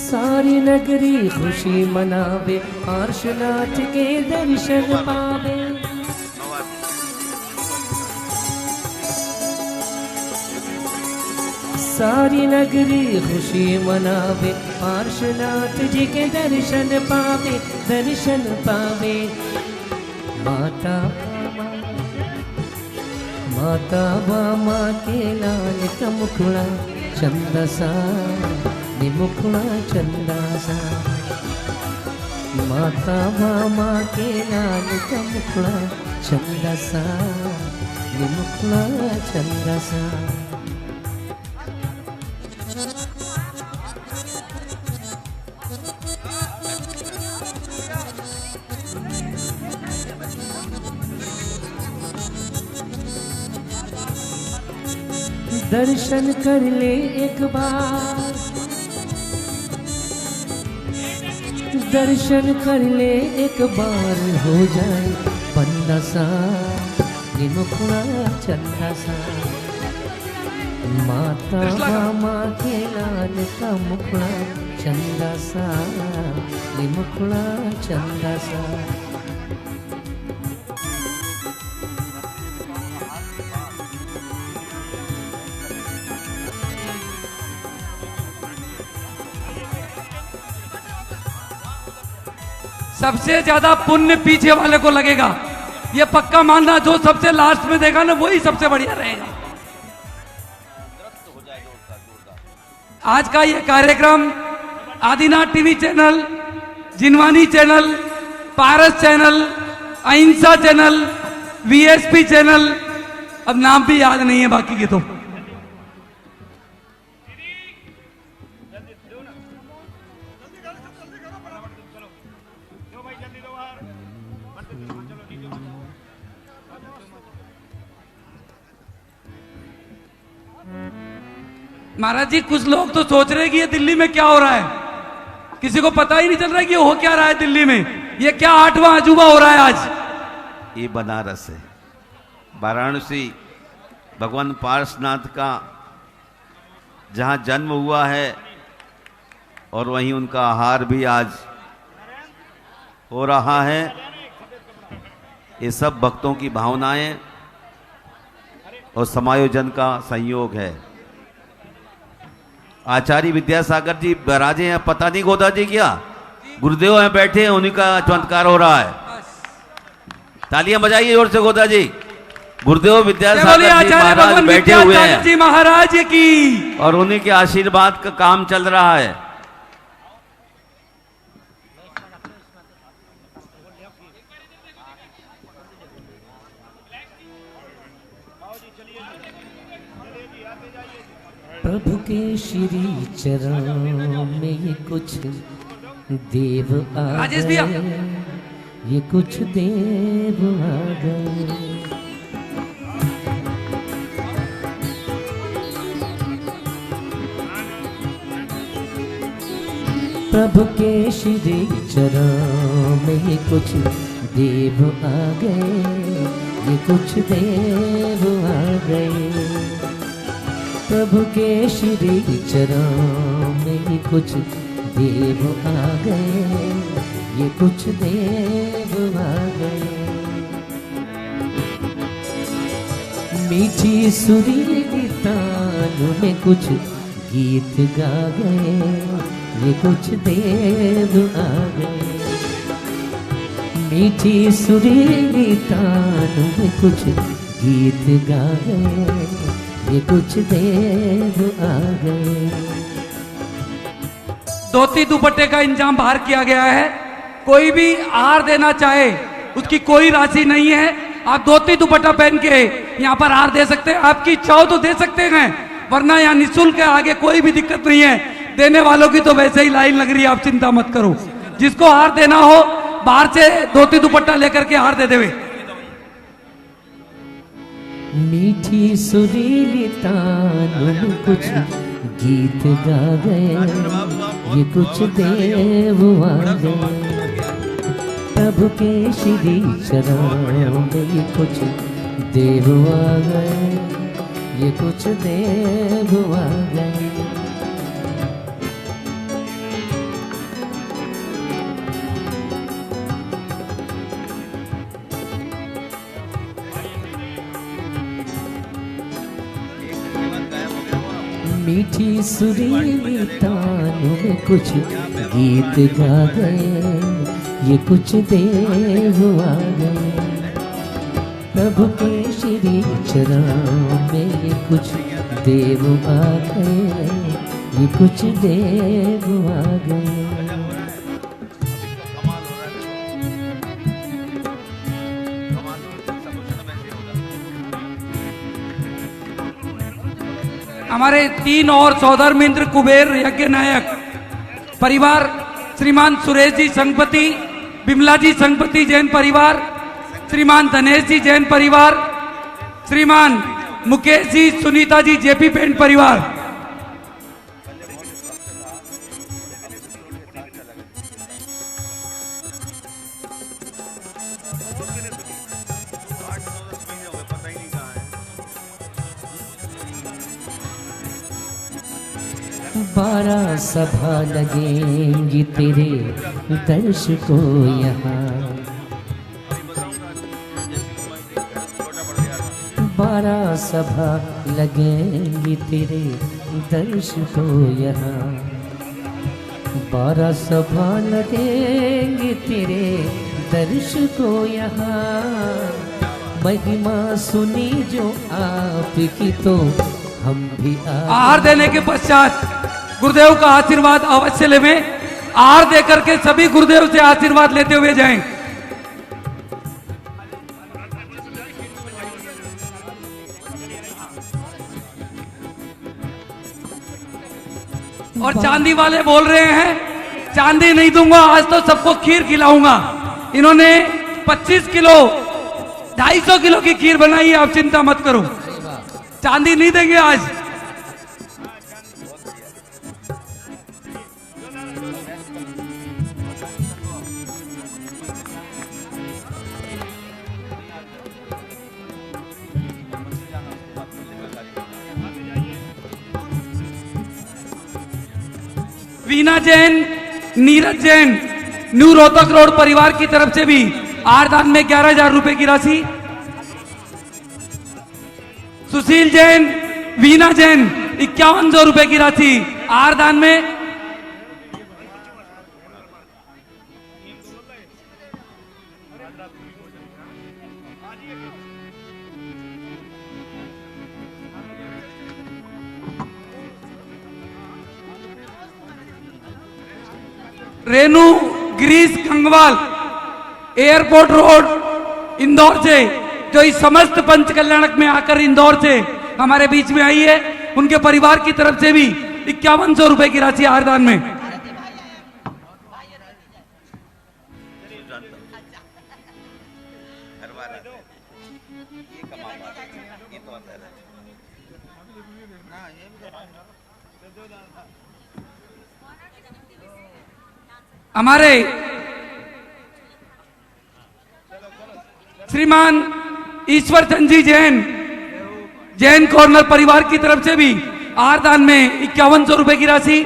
सारी नगरी खुशी मनावे, पार्श्वनाथ के दर्शन पावे। सारी नगरी खुशी मनावे, पार्श्वनाथ जी के दर्शन पावे, दर्शन पावे। माता माता बामा के लाल का मुखड़ा चंदा सा, मुखड़ा चंदा सा। माता बामा के लाल का मुखड़ा चंदा सा, मुखड़ा चंदा सा। दर्शन कर ले एक बार, दर्शन कर ले एक बार, हो जाए बंदा सा, मुखड़ा चंदा सा। माता बामा के लाल का मुखड़ा चंदा सा, मुखड़ा चंदा सा। सबसे ज्यादा पुण्य पीछे वाले को लगेगा, ये पक्का मानना। जो सबसे लास्ट में देगा ना वही सबसे बढ़िया रहेगा। आज का ये कार्यक्रम Adinath TV channel, Jinvani channel, पारस चैनल, अहिंसा चैनल, वीएसपी चैनल, अब नाम भी याद नहीं है बाकी के तो। महाराज जी, कुछ लोग तो सोच रहे हैं कि ये दिल्ली में क्या हो रहा है, किसी को पता ही नहीं चल रहा है कि हो क्या रहा है दिल्ली में। ये क्या 8वां अजूबा हो रहा है आज। ये बनारस है, वाराणसी भगवान पार्श्वनाथ का जहाँ जन्म हुआ है, और वहीं उनका आहार भी आज हो रहा है। ये सब भक्तों की भावनाएं और समायोजन का संयोग है। आचार्य विद्यासागर जी बराजे हैं, पता नहीं गोदा जी क्या, गुरुदेव हैं बैठे हैं, उन्हीं का चमत्कार हो रहा है। तालियां बजाइए जोर से गोदा जी। गुरुदेव विद्यासागर जी महाराज बैठे हुए हैं जी महाराज की, और उन्हीं के आशीर्वाद का काम चल रहा है। प्रभु के श्री चरणों में ये कुछ देव आ गए, ये कुछ देव आ गए। प्रभु के श्री चरणों में ये कुछ देव आ गए, ये कुछ देव आ गए। प्रभु के श्री चरणों में ये कुछ देव आ गए, ये कुछ देव आ गए। मीठी सुरीली तानों में कुछ गीत गा गए, ये कुछ देव आ गए। मीठी सुरीली तानों में कुछ गीत गा गए, ये कुछ देव आ गए। धोती दुपट्टे का इंतजाम बाहर किया गया है। कोई भी आहार देना चाहे उसकी कोई राशि नहीं है। आप धोती दुपट्टा पहन के यहाँ पर आहार दे सकते हैं। आपकी इच्छा हो तो दे सकते हैं, वरना यहाँ निःशुल्क है, आगे कोई भी दिक्कत नहीं है। देने वालों की तो वैसे ही लाइन लग रही है, आप चिंता मत करो। जिसको आहार देना हो बाहर से धोती दुपट्टा लेकर के आहार दे देवे। मीठी सुरीली तानों में कुछ गीत गा गए, ये कुछ देव आ गए। प्रभु के श्री चरणों में ये कुछ देव आ गए, ये कुछ देव आ गए। मीठी सुरीली तानों में कुछ गीत गा गए, ये कुछ देव आ गए। प्रभु के श्री चरणों में ये कुछ देव आ गए, ये कुछ देव आ गए। हमारे 3 और सौदर मित्र कुबेर यज्ञ नायक परिवार, श्रीमान सुरेश जी संगपति, बिमला जी संगपति जैन परिवार, श्रीमान धनेश जी जैन परिवार, श्रीमान मुकेश जी सुनीता जी जेपी पेंट परिवार। बारह सभा लगेंगी तेरे दर्श को यहाँ, 12 सभा लगेंगी तेरे दर्श को यहाँ, 12 सभा लगेंगी तेरे दर्श को यहाँ। महिमा सुनी जो आपकी तो हम भी आहार देने के पश्चात गुरुदेव का आशीर्वाद अवश्य लेवें। आहार देकर के सभी गुरुदेव से आशीर्वाद लेते हुए जाएं। और चांदी वाले बोल रहे हैं चांदी नहीं दूंगा, आज तो सबको खीर खिलाऊंगा। इन्होंने 25 किलो 250 किलो की खीर बनाई है, आप चिंता मत करो, चांदी नहीं देंगे आज। वीना जैन, नीरज जैन, न्यू रोहतक रोड परिवार की तरफ से भी आरदान में 11,000 रुपए की राशि। सुशील जैन, वीना जैन 5100 रुपए की राशि आरदान में। रेनू गिरीश गंगवाल, एयरपोर्ट रोड इंदौर से, जो इस समस्त पंच कल्याणक में आकर इंदौर से हमारे बीच में आई है, उनके परिवार की तरफ से भी 5100 रुपए की राशि आरदान में। हमारे श्रीमान ईश्वर चंद जी जैन, जैन कॉर्नर परिवार की तरफ से भी आरदान में 5100 रुपए की राशि।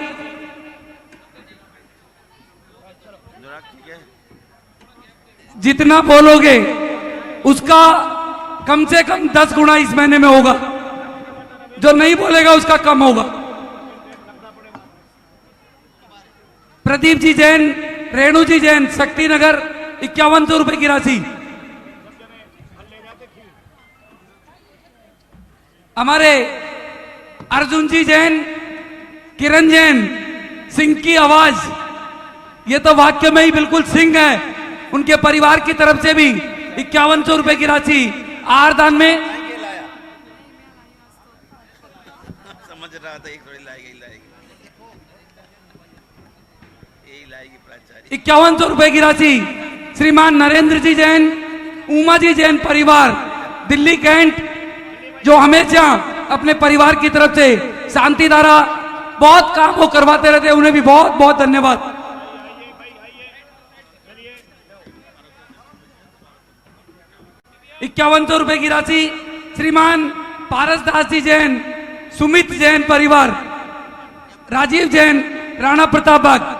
जितना बोलोगे उसका कम से कम 10 गुना इस महीने में होगा, जो नहीं बोलेगा उसका कम होगा। प्रदीप जी जैन, रेणु जी जैन, शक्ति नगर 5100 रुपए की राशि। हमारे अर्जुन जी जैन, किरण जैन, सिंह की आवाज, ये तो वाक्य में ही बिल्कुल सिंह है, उनके परिवार की तरफ से भी 5100 रुपए की राशि आरदान में। समझ रहा था, एक थोड़ी लाएगी 5100 रुपए की राशि श्रीमान नरेंद्र जी जैन, उमा जी जैन परिवार, दिल्ली कैंट, जो हमेशा अपने परिवार की तरफ से शांति धारा बहुत काम वो करवाते रहते हैं, उन्हें भी बहुत बहुत धन्यवाद। ₹5100 रुपए की राशि श्रीमान पारस दास जी जैन, सुमित जैन परिवार, राजीव जैन, राणा प्रताप बाग।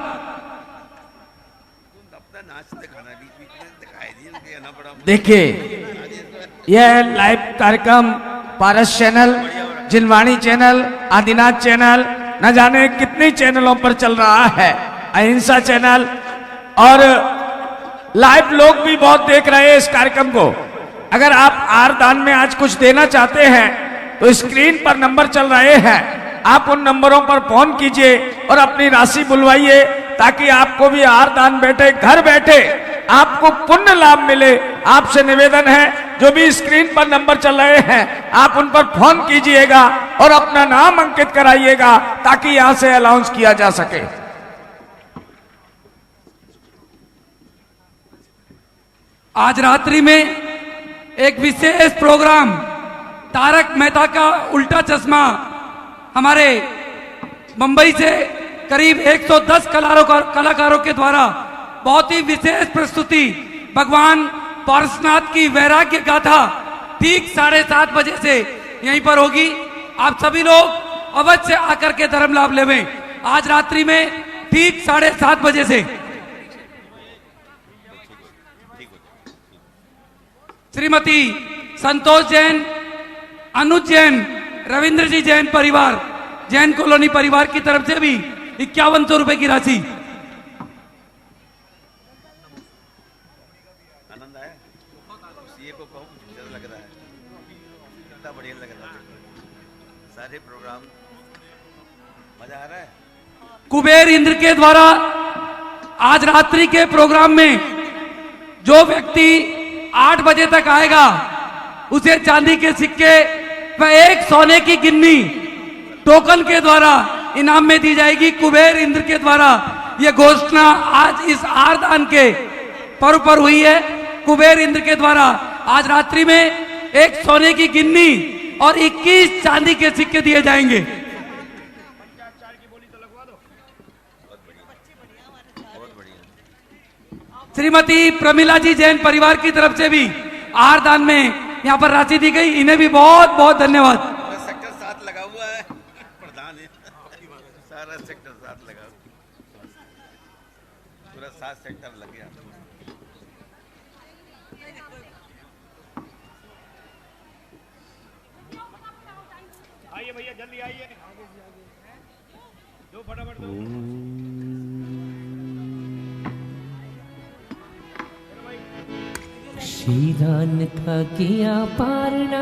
देखिए, यह लाइव कार्यक्रम पारस चैनल जिनवाणी चैनल, आदिनाथ चैनल, न जाने कितने चैनलों पर चल रहा है, अहिंसा चैनल, और लाइव लोग भी बहुत देख रहे हैं इस कार्यक्रम को। अगर आप आर दान में आज कुछ देना चाहते हैं तो स्क्रीन पर नंबर चल रहे हैं, आप उन नंबरों पर फोन कीजिए और अपनी राशि बुलवाइए, ताकि आपको भी आर दान बैठे घर बैठे आपको पुण्य लाभ मिले। आपसे निवेदन है, जो भी स्क्रीन पर नंबर चल रहे हैं आप उन पर फोन कीजिएगा और अपना नाम अंकित कराइएगा, ताकि यहां से अनाउंस किया जा सके। आज रात्रि में एक विशेष प्रोग्राम तारक मेहता का उल्टा चश्मा, हमारे मुंबई से करीब 110 कलाकारों के द्वारा बहुत ही विशेष प्रस्तुति भगवान पारसनाथ की वैराग्य गाथा ठीक 7:30 बजे से यहीं पर होगी। आप सभी लोग अवश्य आकर के धर्म लाभ लेवें। आज रात्रि में ठीक 7:30 बजे से श्रीमती संतोष जैन, अनुज जैन, रविंद्र जी जैन परिवार, जैन कॉलोनी परिवार की तरफ से भी 5100 रुपए की राशि। आनंद आया? सीए को कहूँ ज्यादा लग रहा है, कितना बढ़िया लग रहा है, सारे प्रोग्राम मजा आ रहा है। कुबेर इंद्र के द्वारा आज रात्रि के प्रोग्राम में जो व्यक्ति 8 बजे तक आएगा उसे चांदी के सिक्के व एक सोने की गिन्नी टोकन के द्वारा इनाम में दी जाएगी। कुबेर इंद्र के द्वारा यह घोषणा आज इस आरदान के पर्व पर हुई है। कुबेर इंद्र के द्वारा आज रात्रि में एक सोने की गिन्नी और 21 चांदी के सिक्के दिए जाएंगे। श्रीमती प्रमिला जी जैन परिवार की तरफ से भी आर दान में यहाँ पर राशि दी गई, इन्हें भी बहुत बहुत धन्यवाद। सेक्टर 7 लगा हुआ है, प्रधान है, सारा सेक्टर 7 लगा, पूरा 7 सेक्टर लग गया। आइए भैया जल्दी आइए, दो फटाफट दो। क्षीरान का किया पारना,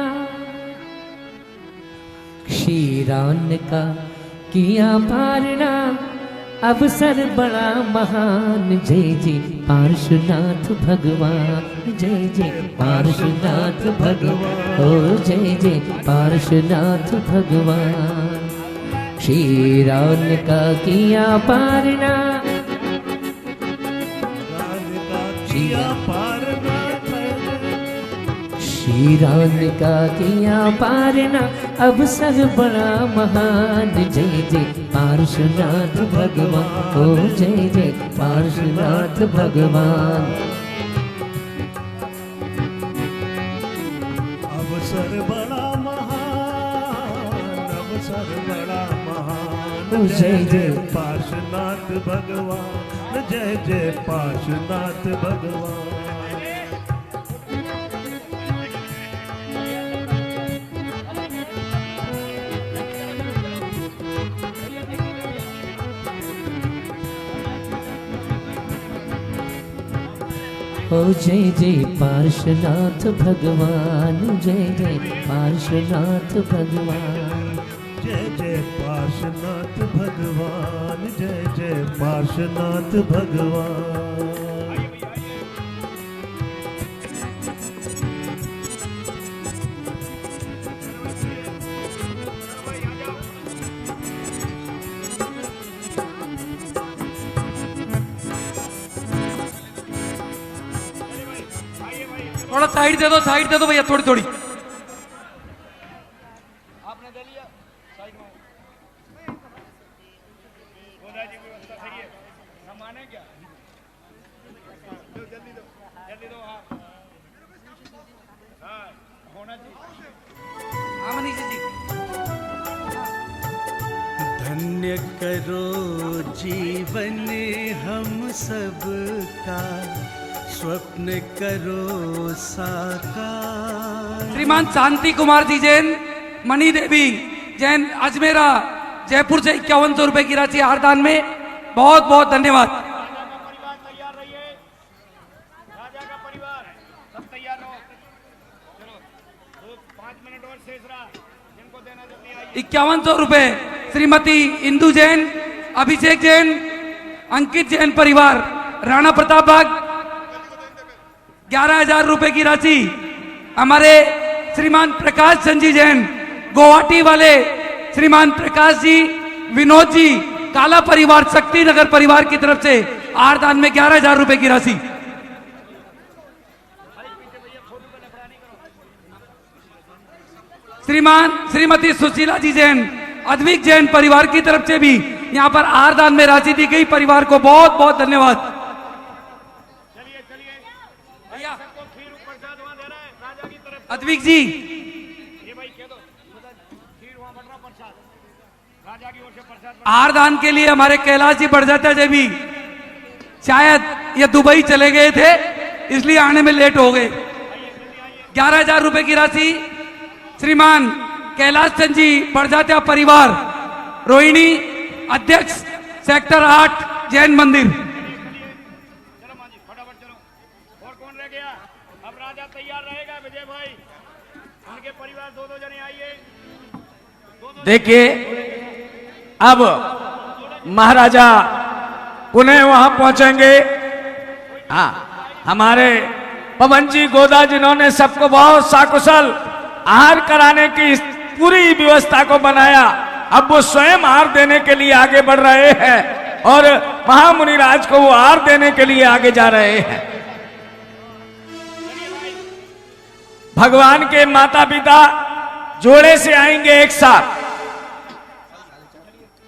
क्षीरान का किया पारना, अवसर बड़ा महान। जय जय पार्श्वनाथ भगवान, जय जय पार्श्वनाथ भगवान, ओ जय जय पार्श्वनाथ भगवान। क्षीरान का किया पारना, क्षीरान का किया पारना, अवसर बड़ा महान। जय जय पार्श्वनाथ भगवान, ओ जय जय पार्श्वनाथ भगवान। अवसर बड़ा महान, अवसर बड़ा महान। जय जय पार्श्वनाथ भगवान, जय जय पार्श्वनाथ भगवान। ओ जय जय पार्श्वनाथ भगवान, जय जय पार्श्वनाथ भगवान। जय जय पार्श्वनाथ भगवान, जय जय पार्श्वनाथ भगवान। थोड़ा साइड दे दो भैया, थोड़ी थोड़ी। आपने दे लिया साइड में, गोदा जी व्यवस्था सही है, सामान है क्या? दो जल्दी दो, जल्दी दो। हाँ होना चाहिए। हाँ मनीष जी। धन्य करो जीवन हम सबका, स्वप्न करो साकार। श्रीमान शांति कुमार जी जैन, मणि देवी जैन अजमेरा जयपुर से 5100 रुपए की राशि आहार दान में, बहुत बहुत धन्यवाद। तैयार रहिए, राजा का परिवार सब तैयार रहो। चलो 5 मिनट और शेष रहा, जिनको देना जल्दी आइए। 5100 रुपए श्रीमती इंदु जैन, अभिषेक जैन, अंकित जैन परिवार राणा प्रताप बाग। 11,000 रुपए की राशि हमारे श्रीमान प्रकाश चंद जी जैन, गुवाहाटी वाले श्रीमान प्रकाश जी, विनोद जी, काला परिवार, शक्ति नगर परिवार की तरफ से आहार दान में 11,000 रुपए की राशि। श्रीमान श्रीमती सुशीला जी जैन, अद्विक जैन परिवार की तरफ से भी यहाँ पर आहार दान में राशि दी गई। परिवार को बहुत बहुत धन्यवाद। चलिए चलिए भैया, सबको खीर प्रसाद वहां दे रहा है राजा की तरफ। अद्विक जी, ये भाई कह दो खीर वहां बढ़ रहा प्रसाद, राजा की ओर से प्रसाद। आहार दान के लिए हमारे कैलाश जी बढ़ जी भी शायद ये दुबई चले गए थे, इसलिए आने में लेट हो गए। 11,000 रुपए की राशि श्रीमान कैलाश चंद जी बढ़ परिवार, रोहिणी, अध्यक्ष सेक्टर 8 जैन मंदिर। चलो मां जी फटाफट चलो। और कौन रह गया? अब राजा तैयार रहेगा विजय भाई, उनके परिवार दो जने आइए। देखिए अब महाराजा पुनः वहां पहुंचेंगे। हाँ, हमारे पवन जी गोदा जिन्होंने सबको बहुत साकुशल आहार कराने की पूरी व्यवस्था को बनाया, अब वो स्वयं आहार देने के लिए आगे बढ़ रहे हैं और महामुनि राज को वो आहार देने के लिए आगे जा रहे हैं। भगवान के माता पिता जोड़े से आएंगे एक साथ।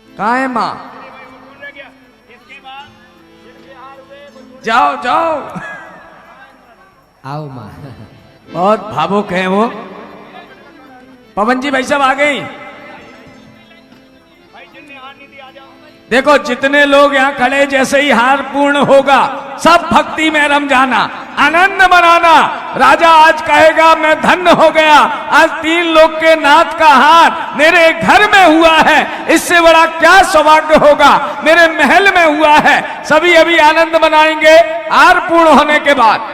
कहाँ है माँ? जाओ जाओ, आओ माँ। बहुत भावुक हैं वो। पवन जी भाई साहब आ गई। देखो जितने लोग यहाँ खड़े, जैसे ही हार पूर्ण होगा सब भक्ति में रम जाना, आनंद मनाना। राजा आज कहेगा मैं धन्य हो गया, आज 3 लोग के नाथ का हार मेरे घर में हुआ है, इससे बड़ा क्या सौभाग्य होगा, मेरे महल में हुआ है। सभी अभी आनंद मनाएंगे हार पूर्ण होने के बाद।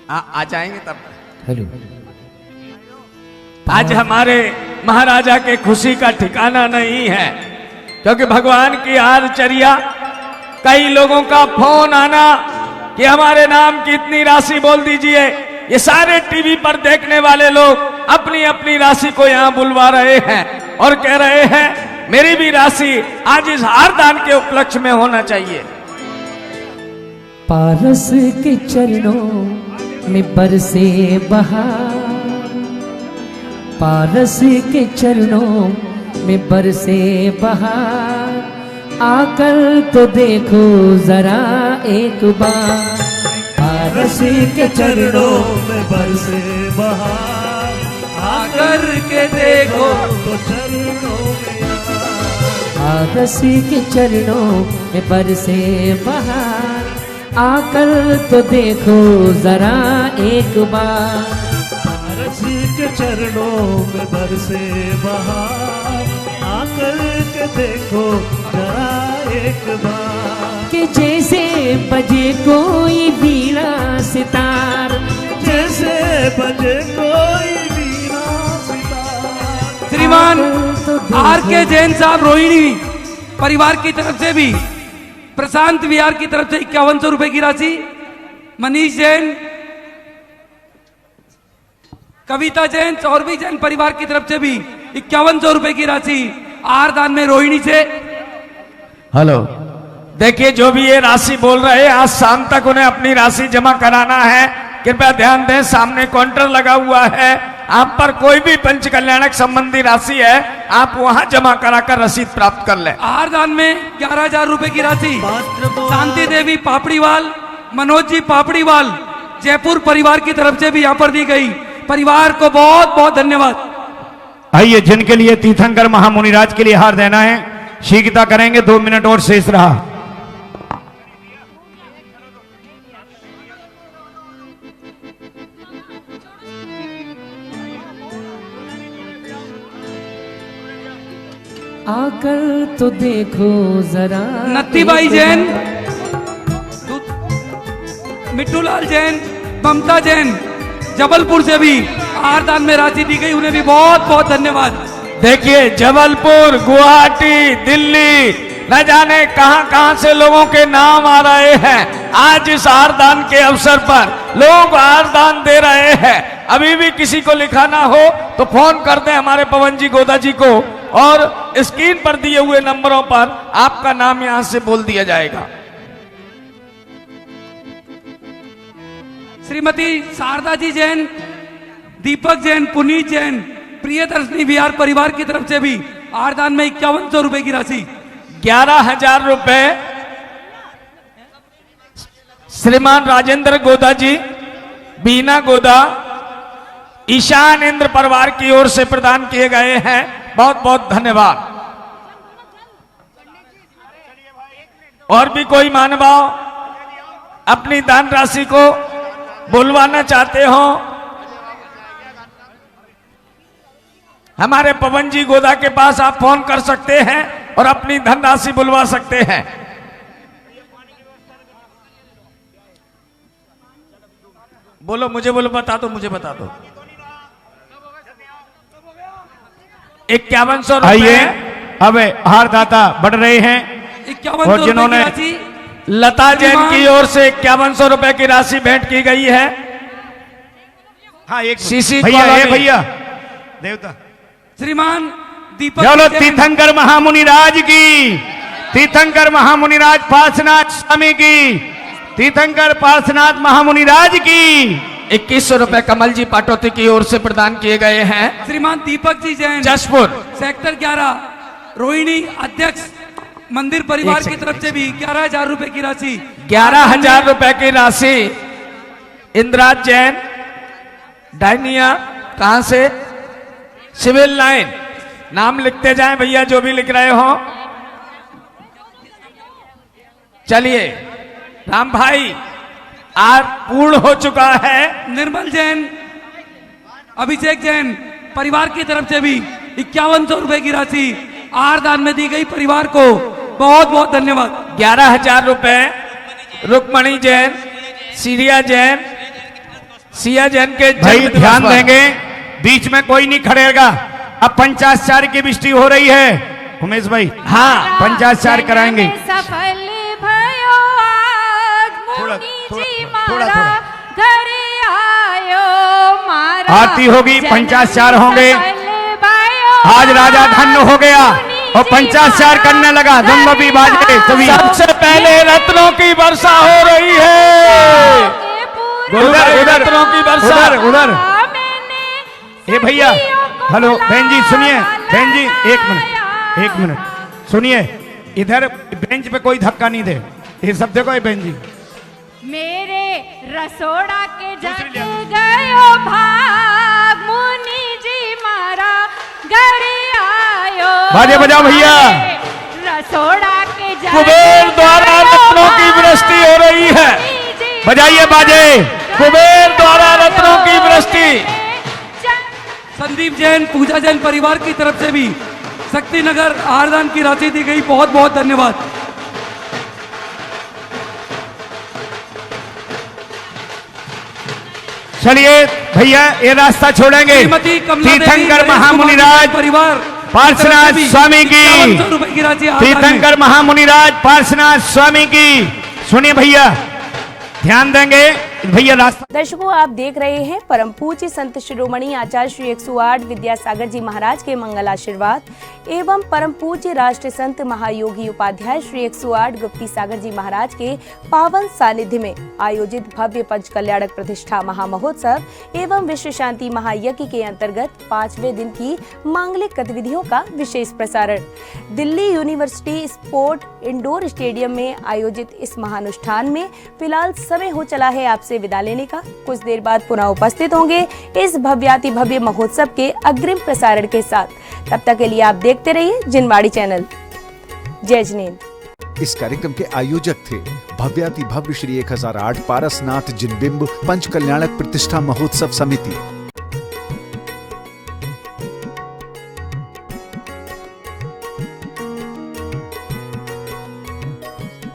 आ जाएंगे तब। हेलो, आज हमारे महाराजा के खुशी का ठिकाना नहीं है, क्योंकि भगवान की आरचर्या, कई लोगों का फोन आना कि हमारे नाम की इतनी राशि बोल दीजिए। ये सारे टीवी पर देखने वाले लोग अपनी अपनी राशि को यहाँ बुलवा रहे हैं और कह रहे हैं मेरी भी राशि आज इस हार दान के उपलक्ष्य में होना चाहिए। पारस के चरणों में बरसे बहार, पारस के चरणों में बरसे बहार, आकर तो देखो जरा एक बार। पारस के चरणों में बरसे बहार, आकर के देखो तो चरणों में पारस के चरणों में बरसे बहार, आकर तो देखो जरा एक बार। पारस के चरणों में बरसे बहार, आकर के देखो जरा एक बार। कि जैसे बजे कोई वीणा सितार, जैसे बजे कोई वीणा सितार। श्रीमान आर के जैन साहब रोहिणी परिवार की तरफ से भी, प्रशांत विहार की तरफ से 5100 रुपए की राशि, मनीष जैन, कविता जैन, सौरभी जैन परिवार की तरफ से भी 5100 रुपए की राशि आहार दान में रोहिणी से। हेलो, देखिए जो भी ये राशि बोल रहे हैं आज शाम तक उन्हें अपनी राशि जमा कराना है। कृपया ध्यान दें, सामने काउंटर लगा हुआ है, आप पर कोई भी पंच कल्याणक संबंधी राशि है आप वहां जमा कराकर रसीद प्राप्त कर लें। आहार दान में 11,000 रुपए की राशि शांति देवी पापड़ीवाल, मनोज जी पापड़ीवाल जयपुर परिवार की तरफ से भी यहाँ पर दी गई। परिवार को बहुत बहुत धन्यवाद। आइए, जिनके लिए तीर्थंकर महामुनिराज के लिए हार देना है शीघ्रता करेंगे, 2 मिनट और शेष रहा। आकर तो देखो जरा। नत्तीबाई जैन, मिट्टूलाल जैन, ममता जैन जबलपुर से भी आहार दान में राशि दी गई, उन्हें भी बहुत बहुत धन्यवाद। देखिए जबलपुर, गुवाहाटी, दिल्ली, न जाने कहां कहां से लोगों के नाम आ रहे हैं। आज इस आहार दान के अवसर पर लोग आहार दान दे रहे हैं। अभी भी किसी को लिखाना हो तो फोन कर दें हमारे पवन जी गोदा जी को, और स्क्रीन पर दिए हुए नंबरों पर आपका नाम यहां से बोल दिया जाएगा। श्रीमती शारदा जी जैन, दीपक जैन, पुनीत जैन, प्रियदर्शनी विहार परिवार की तरफ से भी आहार दान में 5100 रुपए की राशि। 11,000 रुपए श्रीमान राजेंद्र गोदा जी, बीना गोदा, ईशान इंद्र परिवार की ओर से प्रदान किए गए हैं। बहुत बहुत धन्यवाद। और भी कोई महानुभाव अपनी दान राशि को बुलवाना चाहते हो, हमारे पवन जी गोदा के पास आप फोन कर सकते हैं और अपनी धनराशि बुलवा सकते हैं। बोलो, मुझे बोलो, बता दो, मुझे बता दो। 5100 रुपए। अब हार दाता बढ़ रहे हैं, 5100 और जिन्होंने लता जैन की ओर से 5100 रुपए की राशि भेंट की गई है। हाँ, एक सीसी भैया देवता श्रीमान दीपक चलो जैन, तीर्थंकर महामुनिराज की, तीर्थंकर महामुनिराज पार्श्वनाथ स्वामी की, तीर्थंकर पार्श्वनाथ महामुनिराज की 2100 रुपए कमल जी पाटोती की ओर से प्रदान किए गए हैं। श्रीमान दीपक जी जैन, जसपुर सेक्टर 11, रोहिणी अध्यक्ष मंदिर परिवार की तरफ से भी 11,000 रुपए की राशि। 11,000 रुपए की राशि। इंद्राज जैन, डायनिया, कहां से? Civil line. नाम लिखते जाएं भैया, जो भी लिख रहे हो। चलिए राम भाई, आज पूर्ण हो चुका है। निर्मल जैन, अभिषेक जैन परिवार की तरफ से भी 5100 रुपए की राशि आहार दान में दी गई। परिवार को बहुत बहुत धन्यवाद। 11,000 रुपए रुक्मणी जैन, सिया जैन, सिया जैन के भाई ध्यान देंगे, बीच में कोई नहीं खड़ेगा। अब 50 की बिस्टी हो रही है उमेश भाई। हाँ, 50 कराएंगे। सफल भयो थोड़ा घर आयो मारा। आरती होगी, 50 होंगे। आज राजा धन्य हो गया और 50 करने लगा। जम्बी बाजे सभी। सबसे पहले रत्नों की वर्षा हो रही है। उधर रत्नों की वर्षा, उधर। ये भैया, हेलो बहन जी, सुनिए बहन जी, एक मिनट सुनिए। इधर बेंच पे कोई धक्का नहीं दे, ये सब देखो। ये बहन जी, मेरे रसोड़ा के जग गयो भाग मुनि जी मारा घर आयो। बाजे बजाओ भैया। रसोड़ा के जग कुबेर द्वारा रत्नों की वृष्टि हो रही है। बजाइए बाजे। कुबेर द्वारा रत्नों की वृष्टि। संदीप जैन, पूजा जैन परिवार की तरफ से भी शक्ति नगर आहार दान की राशि दी गई। बहुत बहुत धन्यवाद। चलिए भैया, ये रास्ता छोड़ेंगे। तीर्थंकर महामुनिराज परिवार पार्श्वनाथ स्वामी की, 5100 रुपए की राशि। तीर्थंकर महामुनिराज पार्श्वनाथ स्वामी की। सुनिए भैया, ध्यान देंगे भैया। रास्ता दर्शकों, आप देख रहे हैं परम पूज्य संत शिरोमणि आचार्य श्री 108 विद्यासागर जी महाराज के मंगल आशीर्वाद एवं परम पूज्य राष्ट्र संत महायोगी उपाध्याय श्री 108 गुप्ती सागर जी महाराज के पावन सानिध्य में आयोजित भव्य पंच कल्याणक प्रतिष्ठा महामहोत्सव एवं विश्व शांति महायज्ञ के अंतर्गत 5वें दिन की मांगलिक गतिविधियों का विशेष प्रसारण Delhi university sport indoor stadium में आयोजित इस महानुष्ठान में फिलहाल समय हो चला है आपसे विदा लेने का। कुछ देर बाद पुनः उपस्थित होंगे इस भव्याति भव्य महोत्सव के अग्रिम प्रसारण के साथ। तब तक के लिए आप देखते रहिए जिनवाड़ी चैनल। जय जिनेंद्र। इस कार्यक्रम के आयोजक थे भव्याति भव्य श्री 1008 पारसनाथ जिनबिंब पंच कल्याणक प्रतिष्ठा महोत्सव समिति।